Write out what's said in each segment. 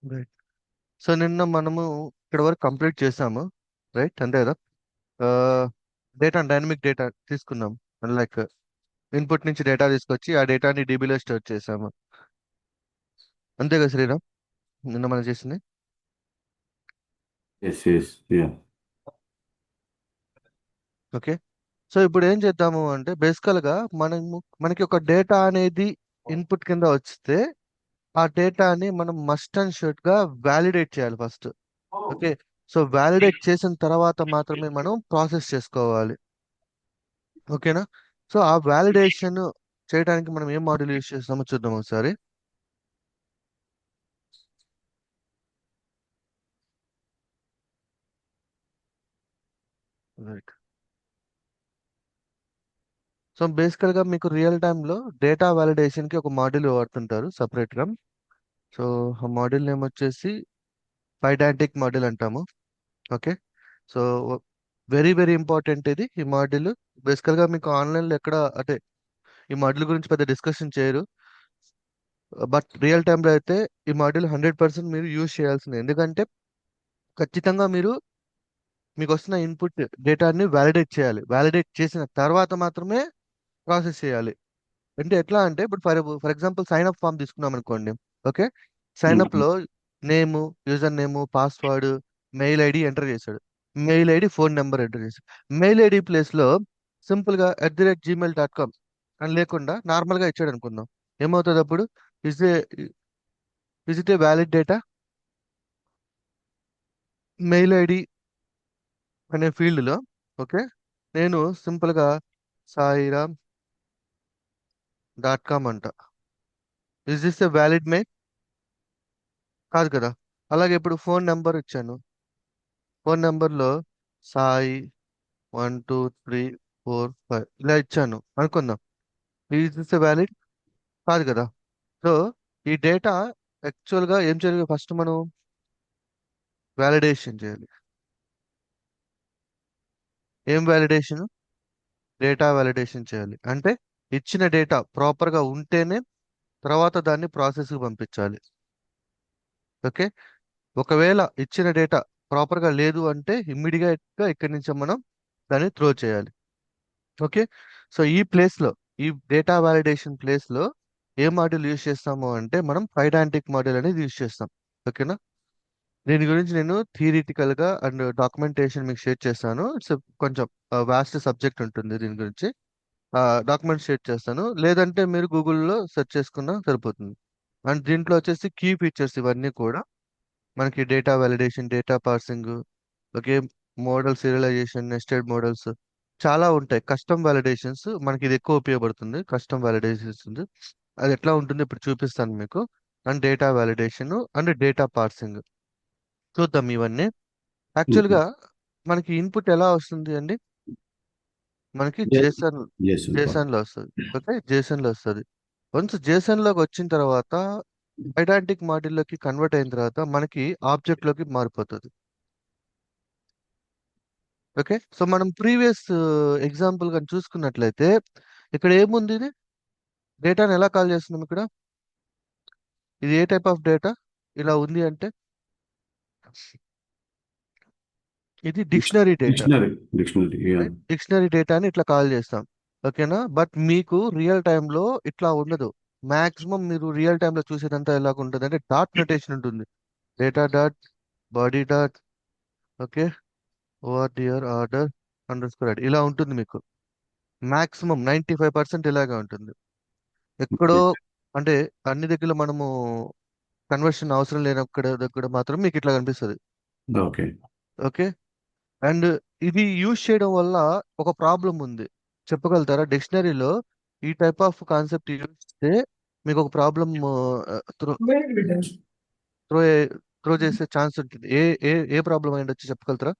Right. So నిన్న మనము ఇక్కడ వరకు కంప్లీట్ చేసాము. రైట్, అంతే కదా. డేటా, డైనమిక్ డేటా తీసుకున్నాం. లైక్ ఇన్పుట్ నుంచి డేటా తీసుకొచ్చి ఆ డేటాని డీబీలో స్టోర్ చేసాము. అంతే కదా శ్రీరామ్, నిన్న మనం చేసింది. Yes, yes, yeah. Okay. So ఇప్పుడు ఏం చేద్దాము అంటే బేసికల్గా మనకి ఒక డేటా అనేది ఇన్పుట్ కింద వస్తే ఆ డేటాని మనం మస్ట్ అండ్ షుడ్ గా వ్యాలిడేట్ చేయాలి ఫస్ట్. ఓకే. సో వ్యాలిడేట్ చేసిన తర్వాత మాత్రమే మనం ప్రాసెస్ చేసుకోవాలి. ఓకేనా. సో ఆ వ్యాలిడేషన్ చేయడానికి మనం ఏం మాడ్యూల్ యూస్ చేస్తామో చూద్దాం ఒకసారి. రైట్. సో బేసికల్ గా మీకు రియల్ టైంలో డేటా వ్యాలిడేషన్ కి ఒక మాడ్యూల్ వాడుతుంటారు సపరేట్ గా. సో ఆ మాడ్యూల్ నేమ్ వచ్చేసి పైడాంటిక్ మాడ్యూల్ అంటాము. Okay. So very very important ఇది, ఈ మాడ్యూల్. బేసికల్ గా మీకు ఆన్లైన్ లో ఎక్కడ అంటే ఈ మాడ్యూల్ గురించి పెద్ద డిస్కషన్ చేయరు. బట్ రియల్ టైంలో అయితే ఈ మాడ్యూల్ 100% మీరు యూజ్ చేయాల్సింది. ఎందుకంటే ఖచ్చితంగా మీరు మీకు వస్తున్న ఇన్పుట్ డేటాని వ్యాలిడేట్ చేయాలి. వ్యాలిడేట్ చేసిన తర్వాత మాత్రమే ప్రాసెస్ చేయాలి. అంటే ఎట్లా అంటే ఇప్పుడు for example sign up form తీసుకున్నాం అనుకోండి. ఓకే. Sign up Mhm. లో name, user name, password, mail ID enter చేశాడు. Mail ID, phone number enter చేశాడు. మెయిల్ ఐడి ప్లేస్ లో సింపుల్ గా @gmail.com అని లేకుండా నార్మల్ గా ఇచ్చాడు అనుకుందాం. ఏమవుతుంది అప్పుడు? Is A is it a valid data? Mail ID అనే ఫీల్డ్ లో ఓకే, నేను సింపుల్ గా సాయిరామ్.com అంట. Is this a valid mail? కాదు కదా. అలాగే ఇప్పుడు ఫోన్ నెంబర్ ఇచ్చాను. ఫోన్ నెంబర్లో సాయి 1234 5 ఇలా ఇచ్చాను అనుకుందాం. Is this valid? కాదు కదా. సో ఈ డేటా యాక్చువల్గా ఏం చేయాలి? ఫస్ట్ మనం వ్యాలిడేషన్ చేయాలి. ఏం వ్యాలిడేషన్? డేటా వ్యాలిడేషన్ చేయాలి. అంటే ఇచ్చిన డేటా ప్రాపర్గా ఉంటేనే తర్వాత దాన్ని ప్రాసెస్కి పంపించాలి. ఓకే. ఒకవేళ ఇచ్చిన డేటా ప్రాపర్గా లేదు అంటే ఇమ్మీడియట్గా ఇక్కడి నుంచి మనం దాన్ని త్రో చేయాలి. ఓకే. సో ఈ ప్లేస్లో, ఈ డేటా వ్యాలిడేషన్ ప్లేస్లో ఏ మాడ్యూల్ యూజ్ చేస్తాము అంటే మనం పైడాంటిక్ మాడ్యూల్ అనేది యూజ్ చేస్తాం. ఓకేనా. దీని గురించి నేను థియరిటికల్ గా అండ్ డాక్యుమెంటేషన్ మీకు షేర్ చేస్తాను. ఇట్స్ కొంచెం వాస్ట్ సబ్జెక్ట్ ఉంటుంది దీని గురించి. డాక్యుమెంట్ షేర్ చేస్తాను, లేదంటే మీరు గూగుల్లో సెర్చ్ చేసుకున్నా సరిపోతుంది. అండ్ దీంట్లో వచ్చేసి కీ ఫీచర్స్ ఇవన్నీ కూడా మనకి data validation, data parsing, okay, model serialization, nested models చాలా ఉంటాయి. కస్టమ్ వ్యాలిడేషన్స్ మనకి ఇది ఎక్కువ ఉపయోగపడుతుంది. కస్టమ్ వ్యాలిడేషన్స్ అది ఎట్లా ఉంటుంది ఇప్పుడు చూపిస్తాను మీకు. And data validation and data parsing చూద్దాం ఇవన్నీ. యాక్చువల్గా Mhm. మనకి ఇన్పుట్ ఎలా వస్తుంది అండి? మనకి Yes, Jason, yes, Sultan. Jason లో వస్తుంది. ఓకే, జేసన్ లో వస్తుంది. వన్స్ జేసన్ లోకి వచ్చిన తర్వాత ఐడాంటిక్ మాడ్యూల్లోకి కన్వర్ట్ అయిన తర్వాత మనకి ఆబ్జెక్ట్ లోకి మారిపోతుంది. ఓకే. సో మనం ప్రీవియస్ ఎగ్జాంపుల్ కానీ చూసుకున్నట్లయితే ఇక్కడ ఏముంది? ఇది డేటాని ఎలా కాల్ చేస్తున్నాం ఇక్కడ? ఇది ఏ టైప్ ఆఫ్ డేటా ఇలా ఉంది అంటే ఇది dictionary data. Dictionary, yeah. Dictionary డేటాని ఇట్లా కాల్ చేస్తాం. ఓకేనా. బట్ మీకు రియల్ టైంలో ఇట్లా ఉండదు. మాక్సిమం మీరు రియల్ టైంలో చూసేదంతా ఎలాగ ఉంటుంది అంటే డాట్ నొటేషన్ ఉంటుంది. Data dot, body dot, okay, over dear order under score ఇలా ఉంటుంది మీకు. మాక్సిమం 95% ఇలాగే ఉంటుంది. ఎక్కడో అంటే అన్ని దగ్గర మనము కన్వర్షన్ అవసరం లేనక్కడ దగ్గర మాత్రం మీకు ఇట్లా కనిపిస్తుంది. Okay. ఓకే. అండ్ ఇది యూజ్ చేయడం వల్ల ఒక ప్రాబ్లం ఉంది, చెప్పగలుగుతారా? డిక్షనరీలో ఈ టైప్ ఆఫ్ కాన్సెప్ట్ యూజ్ చేస్తే మీకు ఒక ప్రాబ్లం త్రో త్రో త్రో చేసే ఛాన్స్ ఉంటుంది. ఏ ఏ ఏ ప్రాబ్లం అయ్యి వచ్చి చెప్పగలుగుతారా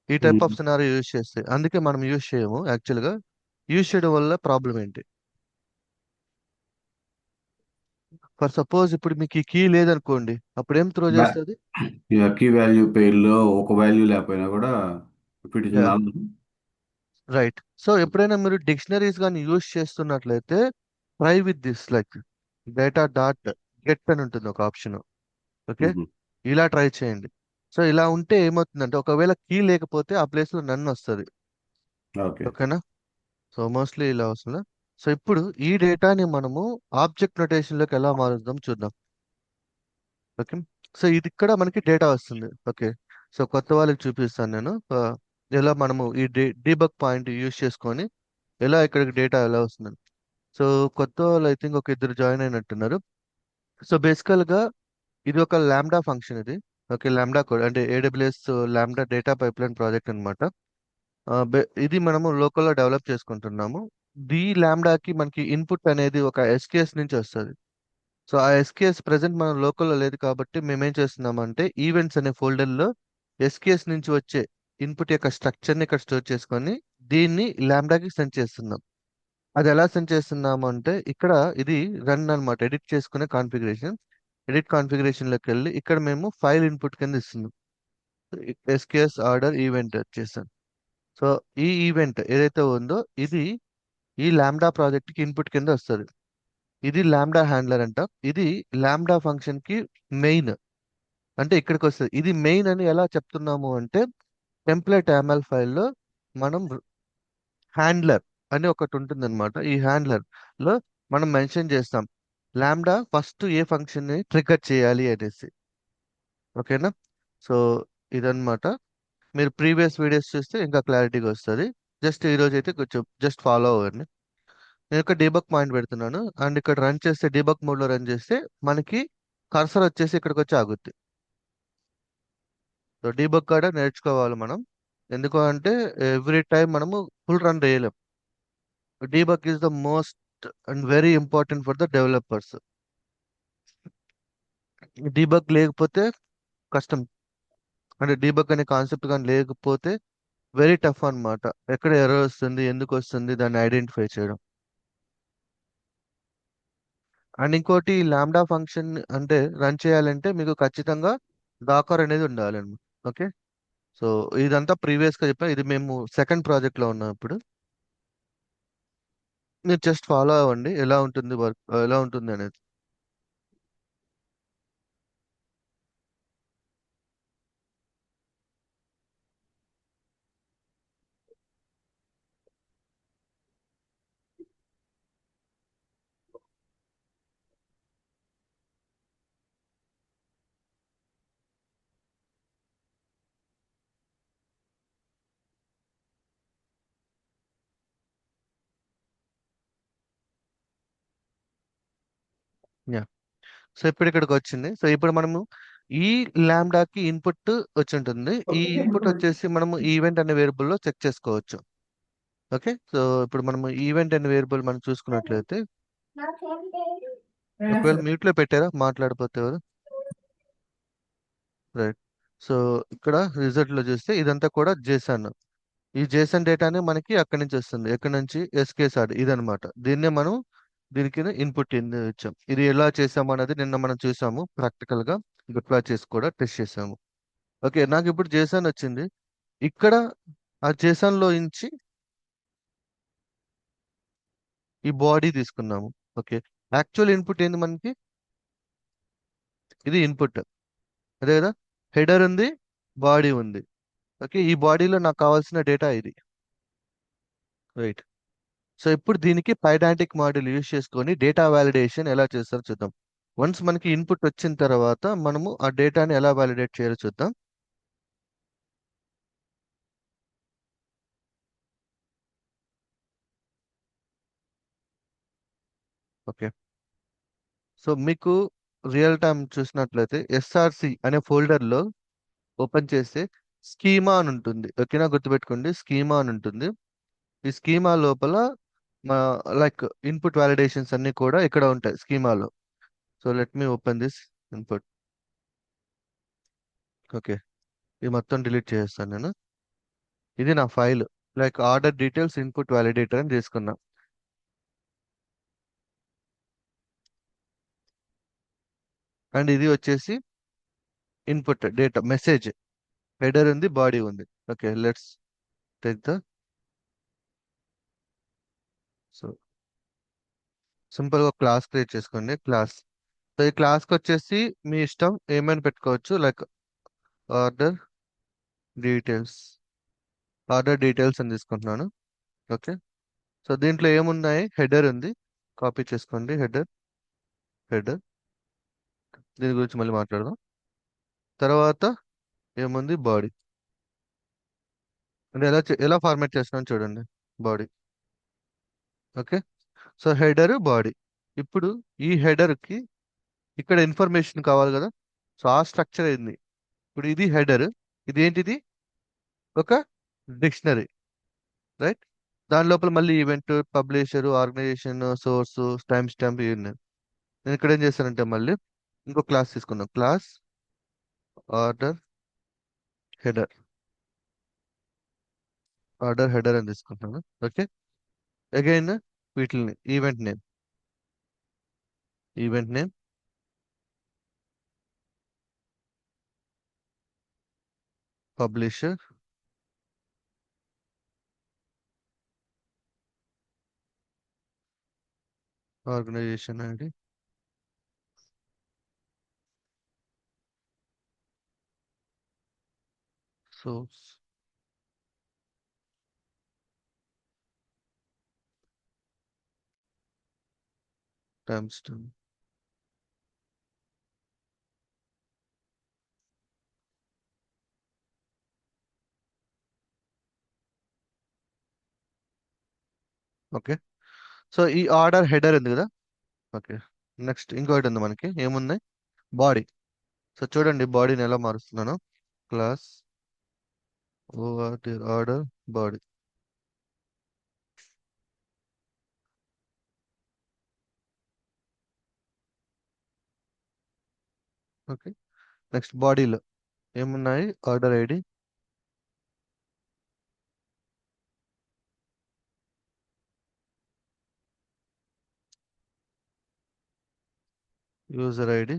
ఈ type of Mm. Scenario use చేస్తే? అందుకే మనం యూజ్ చేయము యాక్చువల్గా. యూజ్ చేయడం వల్ల ప్రాబ్లం ఏంటి? ఫర్ సపోజ్ ఇప్పుడు మీకు ఈ కీ లేదనుకోండి, అప్పుడు ఏం త్రో Ba- చేస్తుంది? ఇక కీ వాల్యూ పేర్లో ఒక వాల్యూ లేకపోయినా కూడా రిపీటేషన్ యా, రాదు. రైట్. సో ఎప్పుడైనా మీరు డిక్షనరీస్ కానీ యూజ్ చేస్తున్నట్లయితే try with this, like data dot get అని ఉంటుంది ఒక ఆప్షన్. ఓకే, మ్మ్. ఇలా ట్రై చేయండి. సో ఇలా ఉంటే ఏమవుతుందంటే ఒకవేళ కీ లేకపోతే ఆ ప్లేస్లో నన్ను వస్తుంది. ఓకే. ఓకేనా? సో మోస్ట్లీ ఇలా వస్తుంది. సో ఇప్పుడు ఈ డేటాని మనము ఆబ్జెక్ట్ నొటేషన్లోకి ఎలా మారుద్దాం చూద్దాం. ఓకే, సో ఇది ఇక్కడ మనకి డేటా వస్తుంది. ఓకే, సో కొత్త వాళ్ళకి చూపిస్తాను నేను ఎలా మనము ఈ డీబగ్ పాయింట్ యూజ్ చేసుకొని ఎలా ఇక్కడికి డేటా ఎలా వస్తుంది. సో కొత్త వాళ్ళు ఐ థింక్ ఒక ఇద్దరు జాయిన్ అయినట్టున్నారు. సో బేసికల్గా ఇది ఒక లాంబ్డా ఫంక్షన్ ఇది. ఓకే, లాంబ్డా కోడ్ అంటే AWS lambda data pipeline project అనమాట. ఇది మనము లోకల్లో డెవలప్ చేసుకుంటున్నాము. లాంబ్డాకి మనకి ఇన్పుట్ అనేది ఒక ఎస్కేఎస్ నుంచి వస్తుంది. సో ఆ ఎస్కేఎస్ ప్రెసెంట్ మన లోకల్లో లేదు కాబట్టి మేము ఏం చేస్తున్నామంటే ఈవెంట్స్ అనే ఫోల్డర్లో ఎస్కేఎస్ నుంచి వచ్చే ఇన్పుట్ యొక్క స్ట్రక్చర్ని ఇక్కడ స్టోర్ చేసుకొని దీన్ని లాంబ్డాకి సెండ్ చేస్తున్నాం. అది ఎలా సెండ్ చేస్తున్నాము అంటే ఇక్కడ ఇది రన్ అన్నమాట, ఎడిట్ చేసుకునే కాన్ఫిగరేషన్. ఎడిట్ కాన్ఫిగరేషన్లోకి వెళ్ళి ఇక్కడ మేము ఫైల్ ఇన్పుట్ కింద ఇస్తున్నాం. ఎస్కేఎస్ ఆర్డర్ ఈవెంట్ వచ్చేసాం. సో ఈ ఈవెంట్ ఏదైతే ఉందో ఇది ఈ లాంబ్డా ప్రాజెక్ట్కి ఇన్పుట్ కింద వస్తుంది. ఇది లాంబ్డా హ్యాండ్లర్ అంట. ఇది లాంబ్డా ఫంక్షన్ కి మెయిన్. అంటే ఇక్కడికి వస్తుంది. ఇది మెయిన్ అని ఎలా చెప్తున్నాము అంటే టెంప్లెట్ ఎంఎల్ ఫైల్లో మనం హ్యాండ్లర్ అని ఒకటి ఉంటుంది అనమాట. ఈ హ్యాండ్లర్ లో మనం మెన్షన్ చేస్తాం లాంబ్డా ఫస్ట్ ఏ ఫంక్షన్ ని ట్రిగ్గర్ చేయాలి అనేసి. ఓకేనా? సో ఇదన్నమాట. మీరు ప్రీవియస్ వీడియోస్ చూస్తే ఇంకా క్లారిటీగా వస్తుంది. జస్ట్ ఈ రోజు అయితే కొంచెం జస్ట్ ఫాలో అవ్వండి. నేను ఇక్కడ డీబగ్ పాయింట్ పెడుతున్నాను అండ్ ఇక్కడ రన్ చేస్తే డీబగ్ మోడ్ లో రన్ చేస్తే మనకి కర్సర్ వచ్చేసి ఇక్కడికి వచ్చి ఆగుద్ది. సో డీబగ్ కూడా నేర్చుకోవాలి మనం. ఎందుకు అంటే ఎవ్రీ టైం మనము ఫుల్ రన్ చేయలేం. Debug is the most and very important for the developers. Debug లేకపోతే కష్టం. అంటే డీబగ్ అనే కాన్సెప్ట్ కానీ లేకపోతే వెరీ టఫ్ అన్నమాట. ఎక్కడ ఎర్రర్ వస్తుంది, ఎందుకు వస్తుంది, దాన్ని ఐడెంటిఫై చేయడం. అండ్ ఇంకోటి లాంబ్డా ఫంక్షన్ అంటే రన్ చేయాలంటే మీకు ఖచ్చితంగా డాకర్ అనేది ఉండాలన్నమాట. ఓకే, సో ఇదంతా ప్రీవియస్ గా చెప్పా. ఇది మేము సెకండ్ ప్రాజెక్ట్ లో ఉన్నాం ఇప్పుడు. మీరు జస్ట్ ఫాలో అవ్వండి ఎలా ఉంటుంది వర్క్, ఎలా ఉంటుంది అనేది. యా, సో ఇప్పుడు ఇక్కడికి వచ్చింది. సో ఇప్పుడు మనము ఈ కి ఇన్పుట్ వచ్చి ఉంటుంది. ఈ ఇన్పుట్ వచ్చేసి మనము ఈవెంట్ అనే వేరియబుల్ లో చెక్ చేసుకోవచ్చు. ఓకే, సో ఇప్పుడు మనము ఈవెంట్ అనే వేరియబుల్ మనం చూసుకున్నట్లయితే ఒకవేళ మ్యూట్ లో పెట్టారా మాట్లాడిపోతే ఎవరు? రైట్. సో ఇక్కడ రిజల్ట్ లో చూస్తే ఇదంతా కూడా జేసన్. ఈ జేసన్ డేటానే మనకి అక్కడి నుంచి వస్తుంది. ఎక్కడి నుంచి? ఎస్కేసార్ ఇదనమాట. దీన్నే మనం దీనికి ఇన్పుట్ ఇచ్చాం. ఇది ఎలా చేసాము అనేది నిన్న మనం చూసాము ప్రాక్టికల్ గా. డిప్లాయ్ చేసి కూడా టెస్ట్ చేసాము. ఓకే, నాకు ఇప్పుడు జేసన్ వచ్చింది. ఇక్కడ ఆ జేసన్ లో నుంచి ఈ బాడీ తీసుకున్నాము. ఓకే, యాక్చువల్ ఇన్పుట్ ఏంది మనకి? ఇది ఇన్పుట్ అదే కదా. హెడర్ ఉంది, బాడీ ఉంది. ఓకే, ఈ బాడీలో నాకు కావాల్సిన డేటా ఇది. రైట్. సో ఇప్పుడు దీనికి పైడాంటిక్ మోడల్ యూజ్ చేసుకొని డేటా వాలిడేషన్ ఎలా చేస్తారో చూద్దాం. వన్స్ మనకి ఇన్పుట్ వచ్చిన తర్వాత మనము ఆ డేటాని ఎలా వాలిడేట్ చేయాలో చూద్దాం. ఓకే, సో మీకు రియల్ టైం చూసినట్లయితే ఎస్ఆర్సి అనే ఫోల్డర్లో ఓపెన్ చేస్తే స్కీమా అని ఉంటుంది. ఓకేనా, గుర్తుపెట్టుకోండి స్కీమా అని ఉంటుంది. ఈ స్కీమా లోపల మా లైక్ ఇన్పుట్ వాలిడేషన్స్ అన్ని కూడా ఇక్కడ ఉంటాయి స్కీమాలో. So let me open this input. Okay, ఇది మొత్తం డిలీట్ చేస్తాను నేను. ఇది నా file like order details input validator అని తీసుకున్నా. అండ్ ఇది వచ్చేసి ఇన్పుట్ డేటా మెసేజ్. హెడర్ ఉంది, బాడీ ఉంది. Okay, let's take the. So simple గా క్లాస్ క్రియేట్ చేసుకోండి. క్లాస్ సో ఈ క్లాస్కి వచ్చేసి మీ ఇష్టం ఏమైనా పెట్టుకోవచ్చు, like order details. Order details అని తీసుకుంటున్నాను. ఓకే. సో దీంట్లో ఏమున్నాయి, హెడర్ ఉంది, కాపీ చేసుకోండి. హెడర్, హెడర్, దీని గురించి మళ్ళీ మాట్లాడదాం. తర్వాత ఏముంది, బాడీ. అంటే ఎలా ఫార్మాట్ చేస్తున్నాను చూడండి, body. Okay. So header, body. ఇప్పుడు ఈ హెడర్ కి ఇక్కడ ఇన్ఫర్మేషన్ కావాలి కదా. సో ఆ స్ట్రక్చర్ ఏంది, ఇప్పుడు ఇది హెడర్, ఇది ఏంటిది, ఒక డిక్షనరీ, రైట్. దాని లోపల మళ్ళీ event, publisher, organisation, source, time stamp ఇవి ఉన్నాయి. నేను ఇక్కడ ఏం చేస్తానంటే మళ్ళీ ఇంకో క్లాస్ తీసుకున్నాం, class order header. Order header అని తీసుకుంటున్నాను. ఓకే. అగైన్ వీటిని event name, event name, publisher, organisation ID, source, time stamp. Okay. So ఈ ఆర్డర్ హెడర్ ఉంది కదా. ఓకే. నెక్స్ట్ ఇంకోటి ఉంది మనకి, ఏముంది, బాడీ. సో చూడండి బాడీని ఎలా మారుస్తున్నాను, class order, order body. Okay. Next బాడీలో ఏమున్నాయి, order ID, user ID,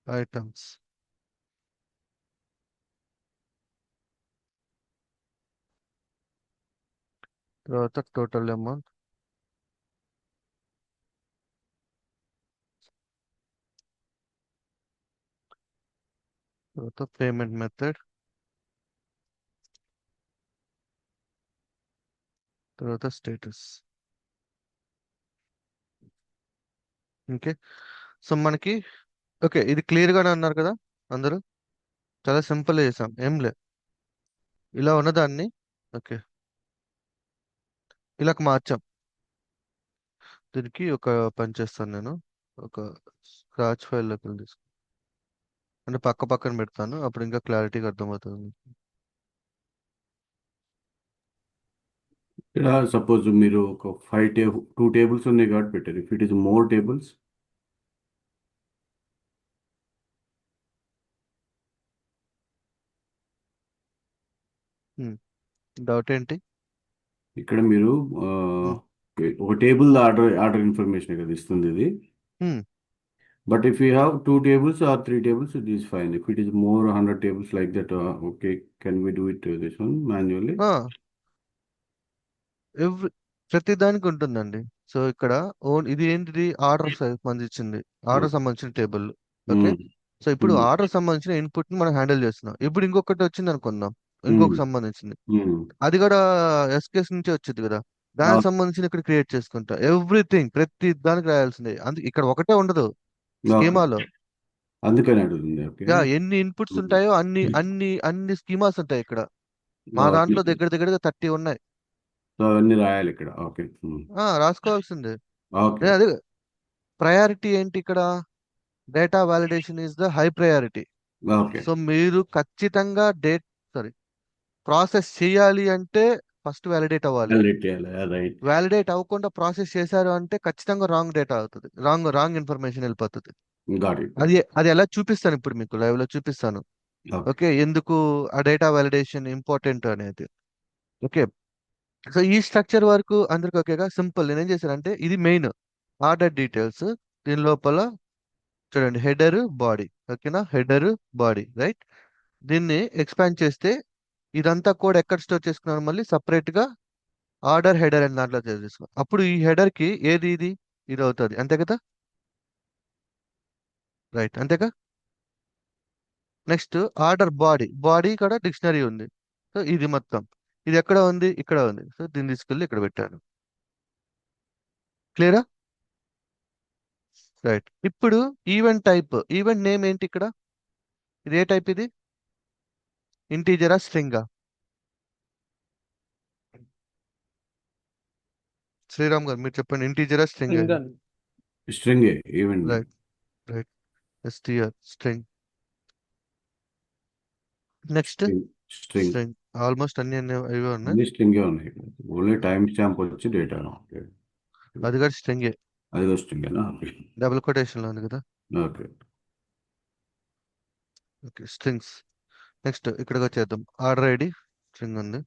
items, తర్వాత టోటల్ అమౌంట్, తర్వాత పేమెంట్ మెథడ్, తర్వాత స్టేటస్. ఓకే. సో మనకి, ఓకే, ఇది క్లియర్ గానే అన్నారు కదా అందరూ. చాలా సింపుల్ చేసాం, ఏం లే, ఇలా ఉన్నదాన్ని. ఓకే. ఇలా మార్చాం. దీనికి ఒక పని చేస్తాను నేను, ఒక స్క్రాచ్ ఫైల్ లోకి తీసుకు, అంటే పక్క పక్కన పెడతాను, అప్పుడు ఇంకా క్లారిటీగా అర్థమవుతుంది. ఇక్కడ సపోజ్ మీరు ఒక 2 టేబుల్స్ ఉన్నాయి కాబట్టి పెట్టారు. If it is more tables, doubt ఏంటి. ఇక్కడ మీరు ఒక టేబుల్ ఆర్డర్ ఇన్ఫర్మేషన్ కదా ఇస్తుంది ఇది. But if you have 2 tables or 3 tables, it is fine. If it is more 100 tables like that, okay, can we do it this one manually? Every ప్రతి దానికి ఉంటుందండి. సో ఇక్కడ ఓన్ ఇది ఏంటిది, order సంబంధించింది, ఆర్డర్ Okay. సంబంధించిన table. Okay. Mm, so ఇప్పుడు mm, order సంబంధించిన ఇన్పుట్ ని మనం హ్యాండిల్ చేస్తున్నాం. ఇప్పుడు ఇంకొకటి వచ్చింది అనుకుందాం, ఇంకొక mm, సంబంధించింది, mm. అది కూడా ఎస్కేస్ నుంచి వచ్చింది కదా. దానికి Okay. సంబంధించిన ఇక్కడ క్రియేట్ చేసుకుంటా, ఎవ్రీథింగ్ ప్రతి దానికి రాయాల్సిందే. అందుకే ఇక్కడ ఒకటే ఉండదు Okay. స్కీమాలో. అందుకని అడుగుతుంది. ఓకే. యా, ఎన్ని ఇన్పుట్స్ ఉంటాయో అన్ని అన్ని అన్ని స్కీమాస్ ఉంటాయి ఇక్కడ. మా ఓకే. దాంట్లో దగ్గర దగ్గరగా 30 ఉన్నాయి. సో అవన్నీ రాయాలి ఇక్కడ. ఓకే. రాసుకోవాల్సిందే. ఓకే. అదే ప్రయారిటీ ఏంటి ఇక్కడ, data validation is the high priority. Okay. So మీరు ఖచ్చితంగా సారీ ప్రాసెస్ చేయాలి అంటే ఫస్ట్ వ్యాలిడేట్ అవ్వాలి. వ్యాలిడేట్ చేయాలి. రైట్. వ్యాలిడేట్ అవ్వకుండా ప్రాసెస్ చేశారు అంటే ఖచ్చితంగా రాంగ్ డేటా అవుతుంది, రాంగ్ రాంగ్ ఇన్ఫర్మేషన్ వెళ్ళిపోతుంది. Got it. అది అది ఎలా చూపిస్తాను ఇప్పుడు మీకు లైవ్ లో చూపిస్తాను. ఓకే. ఓకే, ఎందుకు ఆ డేటా వాలిడేషన్ ఇంపార్టెంట్ అనేది. ఓకే. సో ఈ స్ట్రక్చర్ వరకు అందరికి ఓకేగా, సింపుల్. నేను ఏం చేశానంటే ఇది మెయిన్ ఆర్డర్ డీటెయిల్స్. దీని లోపల చూడండి హెడర్, బాడీ. ఓకేనా, హెడర్, బాడీ, రైట్. దీన్ని ఎక్స్పాండ్ చేస్తే ఇదంతా కూడా ఎక్కడ స్టోర్ చేసుకున్నాను, మళ్ళీ సపరేట్ గా ఆర్డర్ హెడర్ అని దాంట్లో సేవ్ చేసుకో. అప్పుడు ఈ హెడర్ కి ఏది ఇది అవుతుంది, అంతే కదా? రైట్, అంతేగా? నెక్స్ట్ ఆర్డర్ బాడీ కూడా డిక్షనరీ ఉంది. సో ఇది మొత్తం, ఇది ఎక్కడ ఉంది, ఇక్కడ ఉంది. సో దీన్ని తీసుకెళ్ళి ఇక్కడ పెట్టాను. క్లియరా? రైట్. ఇప్పుడు ఈవెంట్ నేమ్ ఏంటి ఇక్కడ? ఇది ఏ టైప్ ఇది? ఇంటీజరా స్ట్రింగా? శ్రీరామ్ గారు మీరు చెప్పండి, ఇంటీజరా స్ట్రింగ్ ఇది? Single. String event name. Right, right. str string. Next string string. Almost అన్ని అవి ఉన్నాయి. అన్ని స్ట్రింగ్ ఉన్నాయి. ఓన్లీ టైం స్టాంప్ వచ్చి డేటా. అది కూడా స్ట్రింగే, అది కూడా స్ట్రింగేనా? డబుల్ కొటేషన్ లో ఉంది కదా. ఓకే. Okay, strings. నెక్స్ట్ ఇక్కడికి వచ్చేద్దాం. ఆర్డర్ ఐడి స్ట్రింగ్ ఉంది.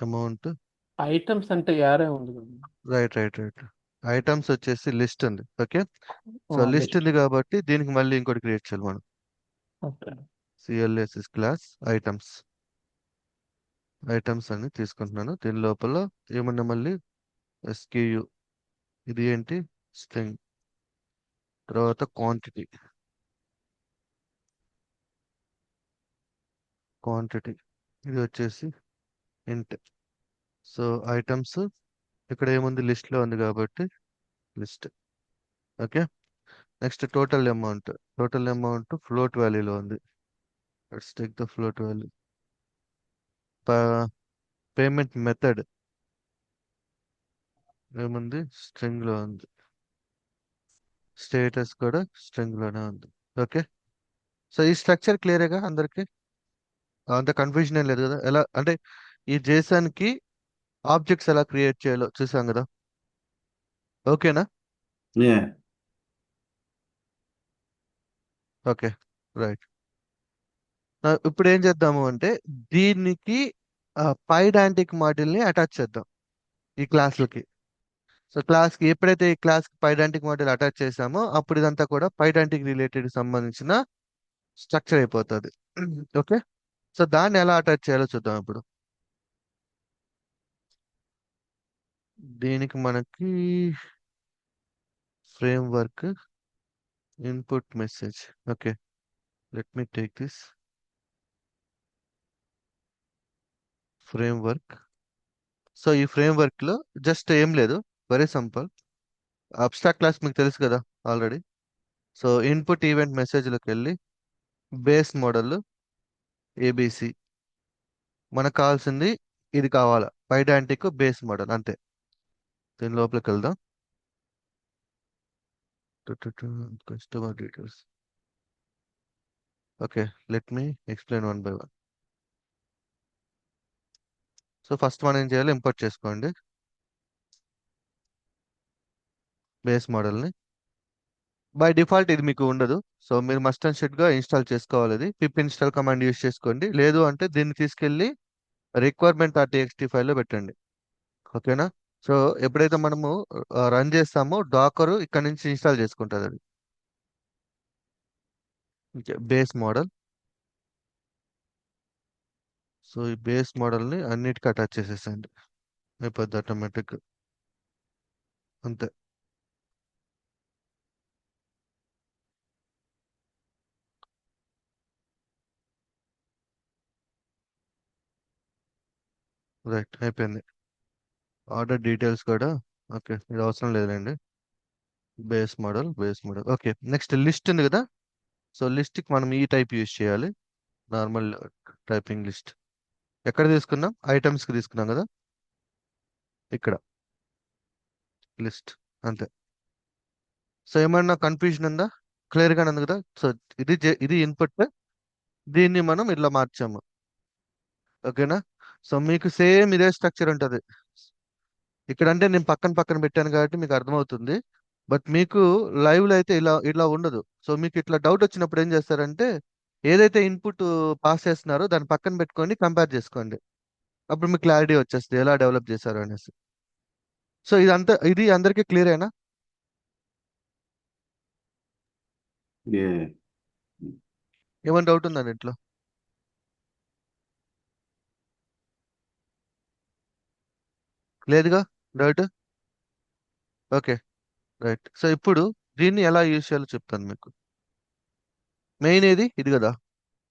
అమౌంట్. ఐటమ్స్ అంటే యారే ఉంది కదా. Right, right, right. ఐటమ్స్ వచ్చేసి లిస్ట్ ఉంది. Okay, so list list. ఉంది కాబట్టి దీనికి మళ్ళీ ఇంకోటి క్రియేట్ చేయాలి మనం. Okay. CLSS class items. Items అని తీసుకుంటున్నాను. దీని లోపల ఏమన్నా మళ్ళీ ఎస్క్యూ. ఇది ఏంటి? స్ట్రింగ్. తర్వాత క్వాంటిటీ. ఇది వచ్చేసి ఇంట్. సో ఐటమ్స్ ఇక్కడ ఏముంది, లిస్ట్ లో ఉంది కాబట్టి list. Okay. Next total amount float వాల్యూలో ఉంది. Let's take the float value. Payment method ఏముంది, స్ట్రింగ్ లో ఉంది. స్టేటస్ కూడా స్ట్రింగ్ లోనే ఉంది. ఓకే, సో ఈ స్ట్రక్చర్ క్లియర్గా అందరికి? అంత కన్ఫ్యూజన్ ఏం లేదు కదా? ఎలా అంటే ఈ JSON కి ఆబ్జెక్ట్స్ ఎలా క్రియేట్ చేయాలో చూసాం కదా. ఓకేనా? Okay, right. ఇప్పుడు ఏం చేద్దాము అంటే దీనికి పైడాంటిక్ ని అటాచ్ చేద్దాం ఈ క్లాసులకి. సో క్లాస్కి ఎప్పుడైతే ఈ క్లాస్కి పైడాంటిక్ మాడ్యూల్ అటాచ్ చేసామో అప్పుడు ఇదంతా కూడా పైడాంటిక్ రిలేటెడ్ సంబంధించిన స్ట్రక్చర్ అయిపోతుంది. ఓకే, సో దాన్ని ఎలా అటాచ్ చేయాలో చూద్దాం ఇప్పుడు. దీనికి మనకి frame work input message. Okay, let me take this frame work. So ఈ ఫ్రేమ్ వర్క్ లో జస్ట్ ఏం లేదు, వెరీ సింపుల్. అబ్స్ట్రాక్ట్ క్లాస్ మీకు తెలుసు కదా ఆల్రెడీ. సో ఇన్పుట్ ఈవెంట్ మెసేజ్లోకి వెళ్ళి బేస్ మోడల్ ఏబిసి. మనకు కావాల్సింది ఇది కావాలా, పైడాంటిక్ బేస్ మోడల్, అంతే. దీని లోపలికి వెళ్దాం. Customer details. Okay, let me explain one by one. So first మనం ఏం చేయాలి, ఇంపోర్ట్ చేసుకోండి బేస్ మోడల్ని. బై డిఫాల్ట్ ఇది మీకు ఉండదు, సో మీరు మస్ట్ అండ్ షుడ్ గా ఇన్స్టాల్ చేసుకోవాలి. ఇది పిప్ ఇన్స్టాల్ కమాండ్ యూస్ చేసుకోండి. లేదు అంటే దీన్ని తీసుకెళ్ళి రిక్వైర్మెంట్.txt ఫైల్లో పెట్టండి. ఓకేనా? సో ఎప్పుడైతే మనము రన్ చేస్తామో డాకర్ ఇక్కడ నుంచి ఇన్స్టాల్ చేసుకుంటుంది అది. Base model. సో ఈ బేస్ మోడల్ని అన్నిటికీ అటాచ్ చేసేసండి, అయిపోద్ది ఆటోమేటిక్. అంతే. రైట్, అయిపోయింది. ఆర్డర్ డీటెయిల్స్ కూడా ఓకే, ఇది అవసరం లేదండి. Base model okay. Next list ఉంది కదా. సో లిస్ట్కి మనం ఈ టైప్ యూజ్ చేయాలి, నార్మల్ టైపింగ్ లిస్ట్. ఎక్కడ తీసుకున్నాం, ఐటమ్స్కి తీసుకున్నాం కదా, ఇక్కడ లిస్ట్, అంతే. సో ఏమన్నా కన్ఫ్యూజన్ ఉందా? క్లియర్గానే ఉంది కదా. సో ఇది ఇన్పుట్, దీన్ని మనం ఇట్లా మార్చాము. ఓకేనా? సో మీకు సేమ్ ఇదే స్ట్రక్చర్ ఉంటుంది ఇక్కడ. అంటే నేను పక్కన పక్కన పెట్టాను కాబట్టి మీకు అర్థమవుతుంది. బట్ మీకు లైవ్ లో అయితే ఇలా ఇలా ఉండదు. సో మీకు ఇట్లా డౌట్ వచ్చినప్పుడు ఏం చేస్తారంటే ఏదైతే ఇన్పుట్ పాస్ చేస్తున్నారో దాన్ని పక్కన పెట్టుకొని కంపేర్ చేసుకోండి. అప్పుడు మీకు క్లారిటీ వచ్చేస్తుంది ఎలా డెవలప్ చేశారు అనేసి. సో ఇది అందరికీ క్లియర్ అయినా? Yeah. ఏమైనా డౌట్ ఉందా దీంట్లో? లేదుగా డౌట్? Okay, right. సో ఇప్పుడు దీన్ని ఎలా యూజ్ చేయాలో చెప్తాను మీకు. మెయిన్ ఏది ఇది కదా.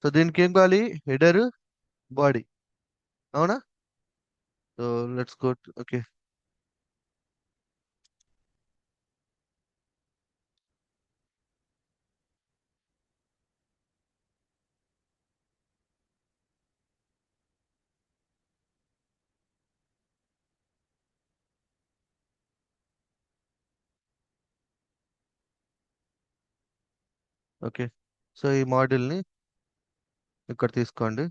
సో దీనికి ఏం కావాలి? హెడర్, బాడీ, అవునా? So let's go. Okay, okay. So ఈ మాడ్యూల్ని ఇక్కడ తీసుకోండి.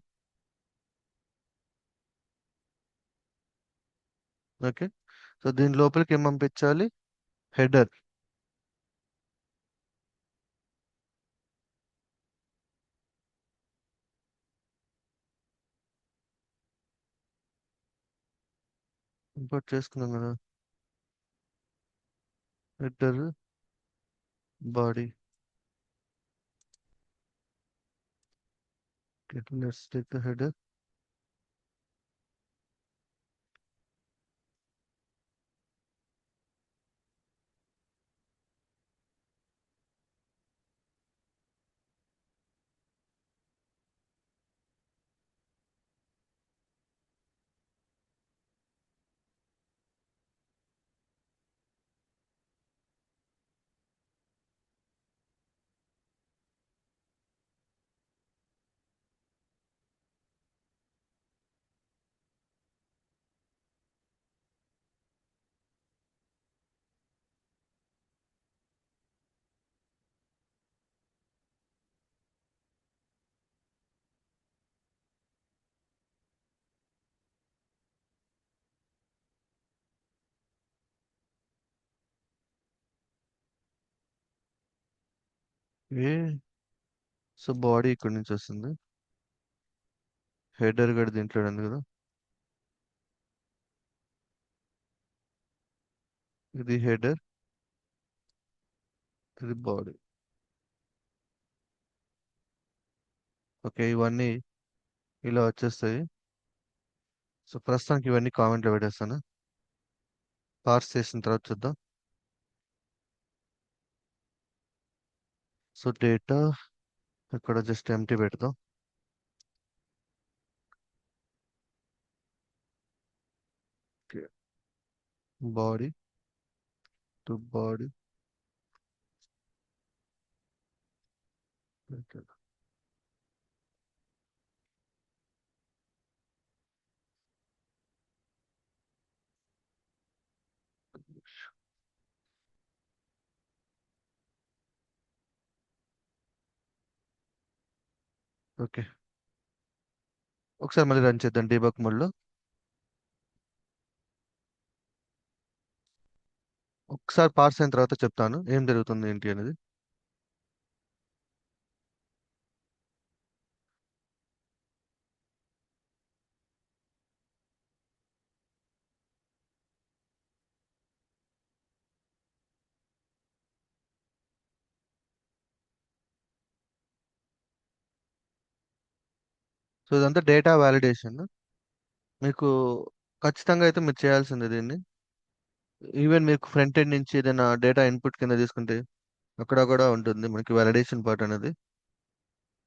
ఓకే. సో దీని లోపలికి ఏం పంపించాలి? హెడర్. ఇంపోర్ట్ చేసుకున్నాం కదా. Header, body. Let's take the header. A so body ఇక్కడ నుంచి వస్తుంది. హెడర్ కూడా దీంట్లో ఉంది కదా. ఇది హెడర్, ఇది బాడీ. ఓకే, ఇవన్నీ ఇలా వచ్చేస్తాయి. సో ప్రస్తుతానికి ఇవన్నీ కామెంట్లో పెట్టేస్తాను. పార్స్ చేసిన తర్వాత చూద్దాం. సో డేటా ఇక్కడ జస్ట్ ఎంటీ పెడదాం. Body to body. ఓకే, ఒకసారి మళ్ళీ రన్ చేద్దాం డీబగ్ మోడ్లో. ఒకసారి పార్స్ అయిన తర్వాత చెప్తాను ఏం జరుగుతుంది ఏంటి అనేది. సో ఇదంతా డేటా వ్యాలిడేషన్. మీకు ఖచ్చితంగా అయితే మీరు చేయాల్సింది దీన్ని. ఈవెన్ మీకు ఫ్రంట్ ఎండ్ నుంచి ఏదైనా డేటా ఇన్పుట్ కింద తీసుకుంటే అక్కడ కూడా ఉంటుంది మనకి వ్యాలిడేషన్ పార్ట్ అనేది.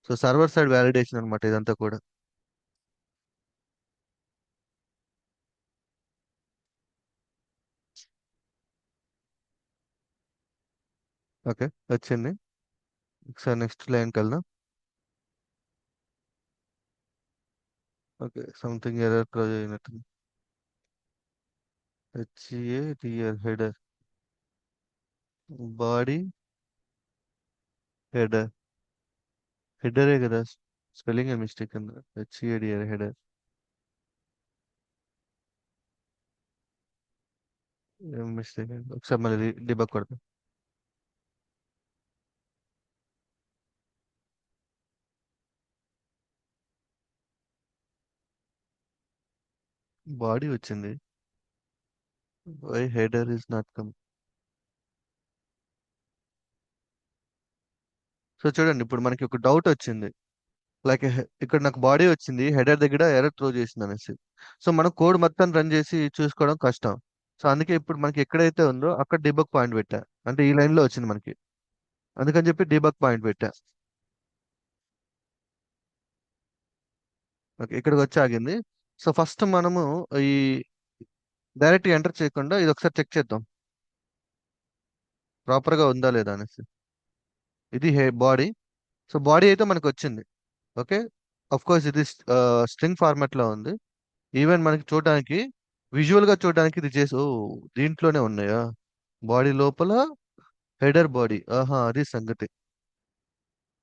సో సర్వర్ సైడ్ వ్యాలిడేషన్ అనమాట ఇదంతా కూడా. ఓకే, వచ్చింది. ఒకసారి నెక్స్ట్ లైన్కి వెళ్దాం. ఓకే, సంథింగ్ ఎర్రర్ త్రో అయినట్టుంది. HADR header, body, header. హెడరే కదా, స్పెల్లింగ్ మిస్టేక్ ఉంది. HADR header. ఏం మిస్టేక్? ఒకసారి మళ్ళీ డిబగ్ కొడతాం. బాడీ వచ్చింది. Why header is not come? So చూడండి, ఇప్పుడు మనకి ఒక డౌట్ వచ్చింది. లైక్ ఇక్కడ నాకు బాడీ వచ్చింది, హెడర్ దగ్గర ఎర్రర్ త్రో చేసింది అనేసి. సో మనం కోడ్ మొత్తం రన్ చేసి చూసుకోవడం కష్టం. సో అందుకే ఇప్పుడు మనకి ఎక్కడైతే ఉందో అక్కడ డిబగ్ పాయింట్ పెట్టా. అంటే ఈ లైన్ లో వచ్చింది మనకి, అందుకని చెప్పి డిబగ్ పాయింట్ పెట్టా. ఓకే, ఇక్కడికి వచ్చి ఆగింది. సో ఫస్ట్ మనము ఈ డైరెక్ట్ ఎంటర్ చేయకుండా ఇది ఒకసారి చెక్ చేద్దాం ప్రాపర్ గా ఉందా లేదా అనేసి. ఇది బాడీ. సో బాడీ అయితే మనకు వచ్చింది. ఓకే, అఫ్ కోర్స్ ఇది స్ట్రింగ్ ఫార్మాట్ లో ఉంది. ఈవెన్ మనకి చూడడానికి, విజువల్ గా చూడడానికి ఇది చేసి, ఓ దీంట్లోనే ఉన్నాయా బాడీ లోపల హెడర్ బాడీ, ఆహా అది సంగతి.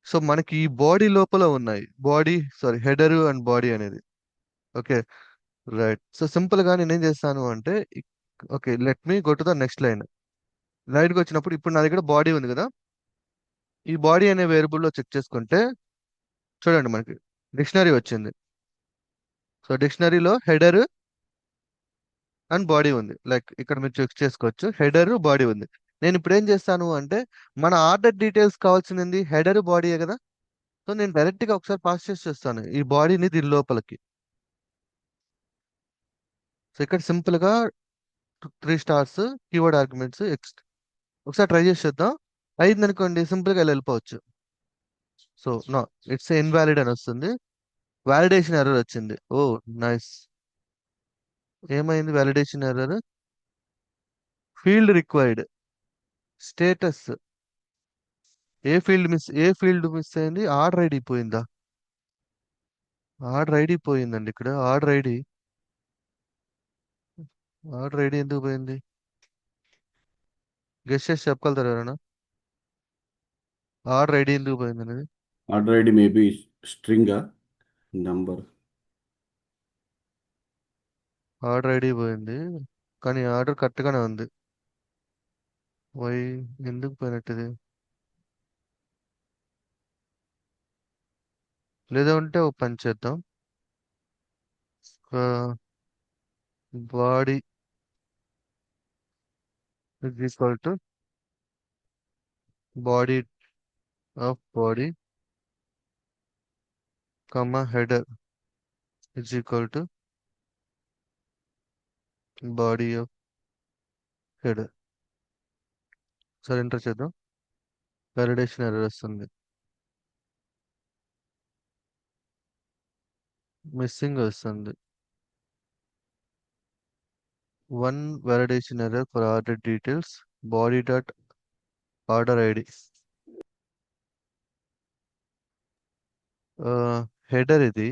సో మనకి ఈ బాడీ లోపల ఉన్నాయి body, sorry header and body అనేది. Okay, right. సో సింపుల్ గా నేను ఏం చేస్తాను అంటే, okay let me go to the next line. లైన్కి వచ్చినప్పుడు ఇప్పుడు నా దగ్గర బాడీ ఉంది కదా, ఈ బాడీ అనే వేరియబుల్ లో చెక్ చేసుకుంటే చూడండి మనకి డిక్షనరీ వచ్చింది. సో డిక్షనరీలో హెడర్ అండ్ బాడీ ఉంది. లైక్ ఇక్కడ మీరు చెక్ చేసుకోవచ్చు, హెడర్ బాడీ ఉంది. నేను ఇప్పుడు ఏం చేస్తాను అంటే, మన ఆర్డర్ డీటెయిల్స్ కావాల్సింది హెడర్ బాడీయే కదా. సో నేను డైరెక్ట్ గా ఒకసారి పాస్ చేసి చేస్తాను ఈ బాడీని దీని లోపలికి. సో ఇక్కడ సింపుల్ గా 3 స్టార్స్ కీవర్డ్ ఆర్గ్యుమెంట్స్ ఒకసారి ట్రై చేసి చూద్దాం. అయింది అనుకోండి, సింపుల్ గా ఇలా వెళ్ళిపోవచ్చు. సో నో, ఇట్స్ ఇన్వాలిడ్ అని వస్తుంది. వాలిడేషన్ ఎర్రర్ వచ్చింది. Oh nice. ఏమైంది validation error? Field required status. ఏ ఫీల్డ్ మిస్ అయింది? ఆర్డర్ ఐడి పోయిందా? ఆర్డర్ ఐడి పోయిందండి ఇక్కడ. ఆర్డర్ ఐడి ఎందుకు పోయింది? గెస్ట్ చేసి చెప్పగలుగుతారు ఎవరైనా? ఆర్డర్ ఐడి ఎందుకు పోయింది అనేది. Order ID maybe string number. Order ID పోయింది, కానీ ఆర్డర్ కరెక్ట్ గానే ఉంది. వై, ఎందుకు పోయినట్టు ఇది? లేదా ఉంటే ఒక పని చేద్దాం. Body is equal to body of body comma header is equal to body of header. సరే ఎంటర్ చేద్దాం. వాలిడేషన్ ఎర్రర్ వస్తుంది, మిస్సింగ్ వస్తుంది. One validation error for order details body dot order ID. Header ఇది.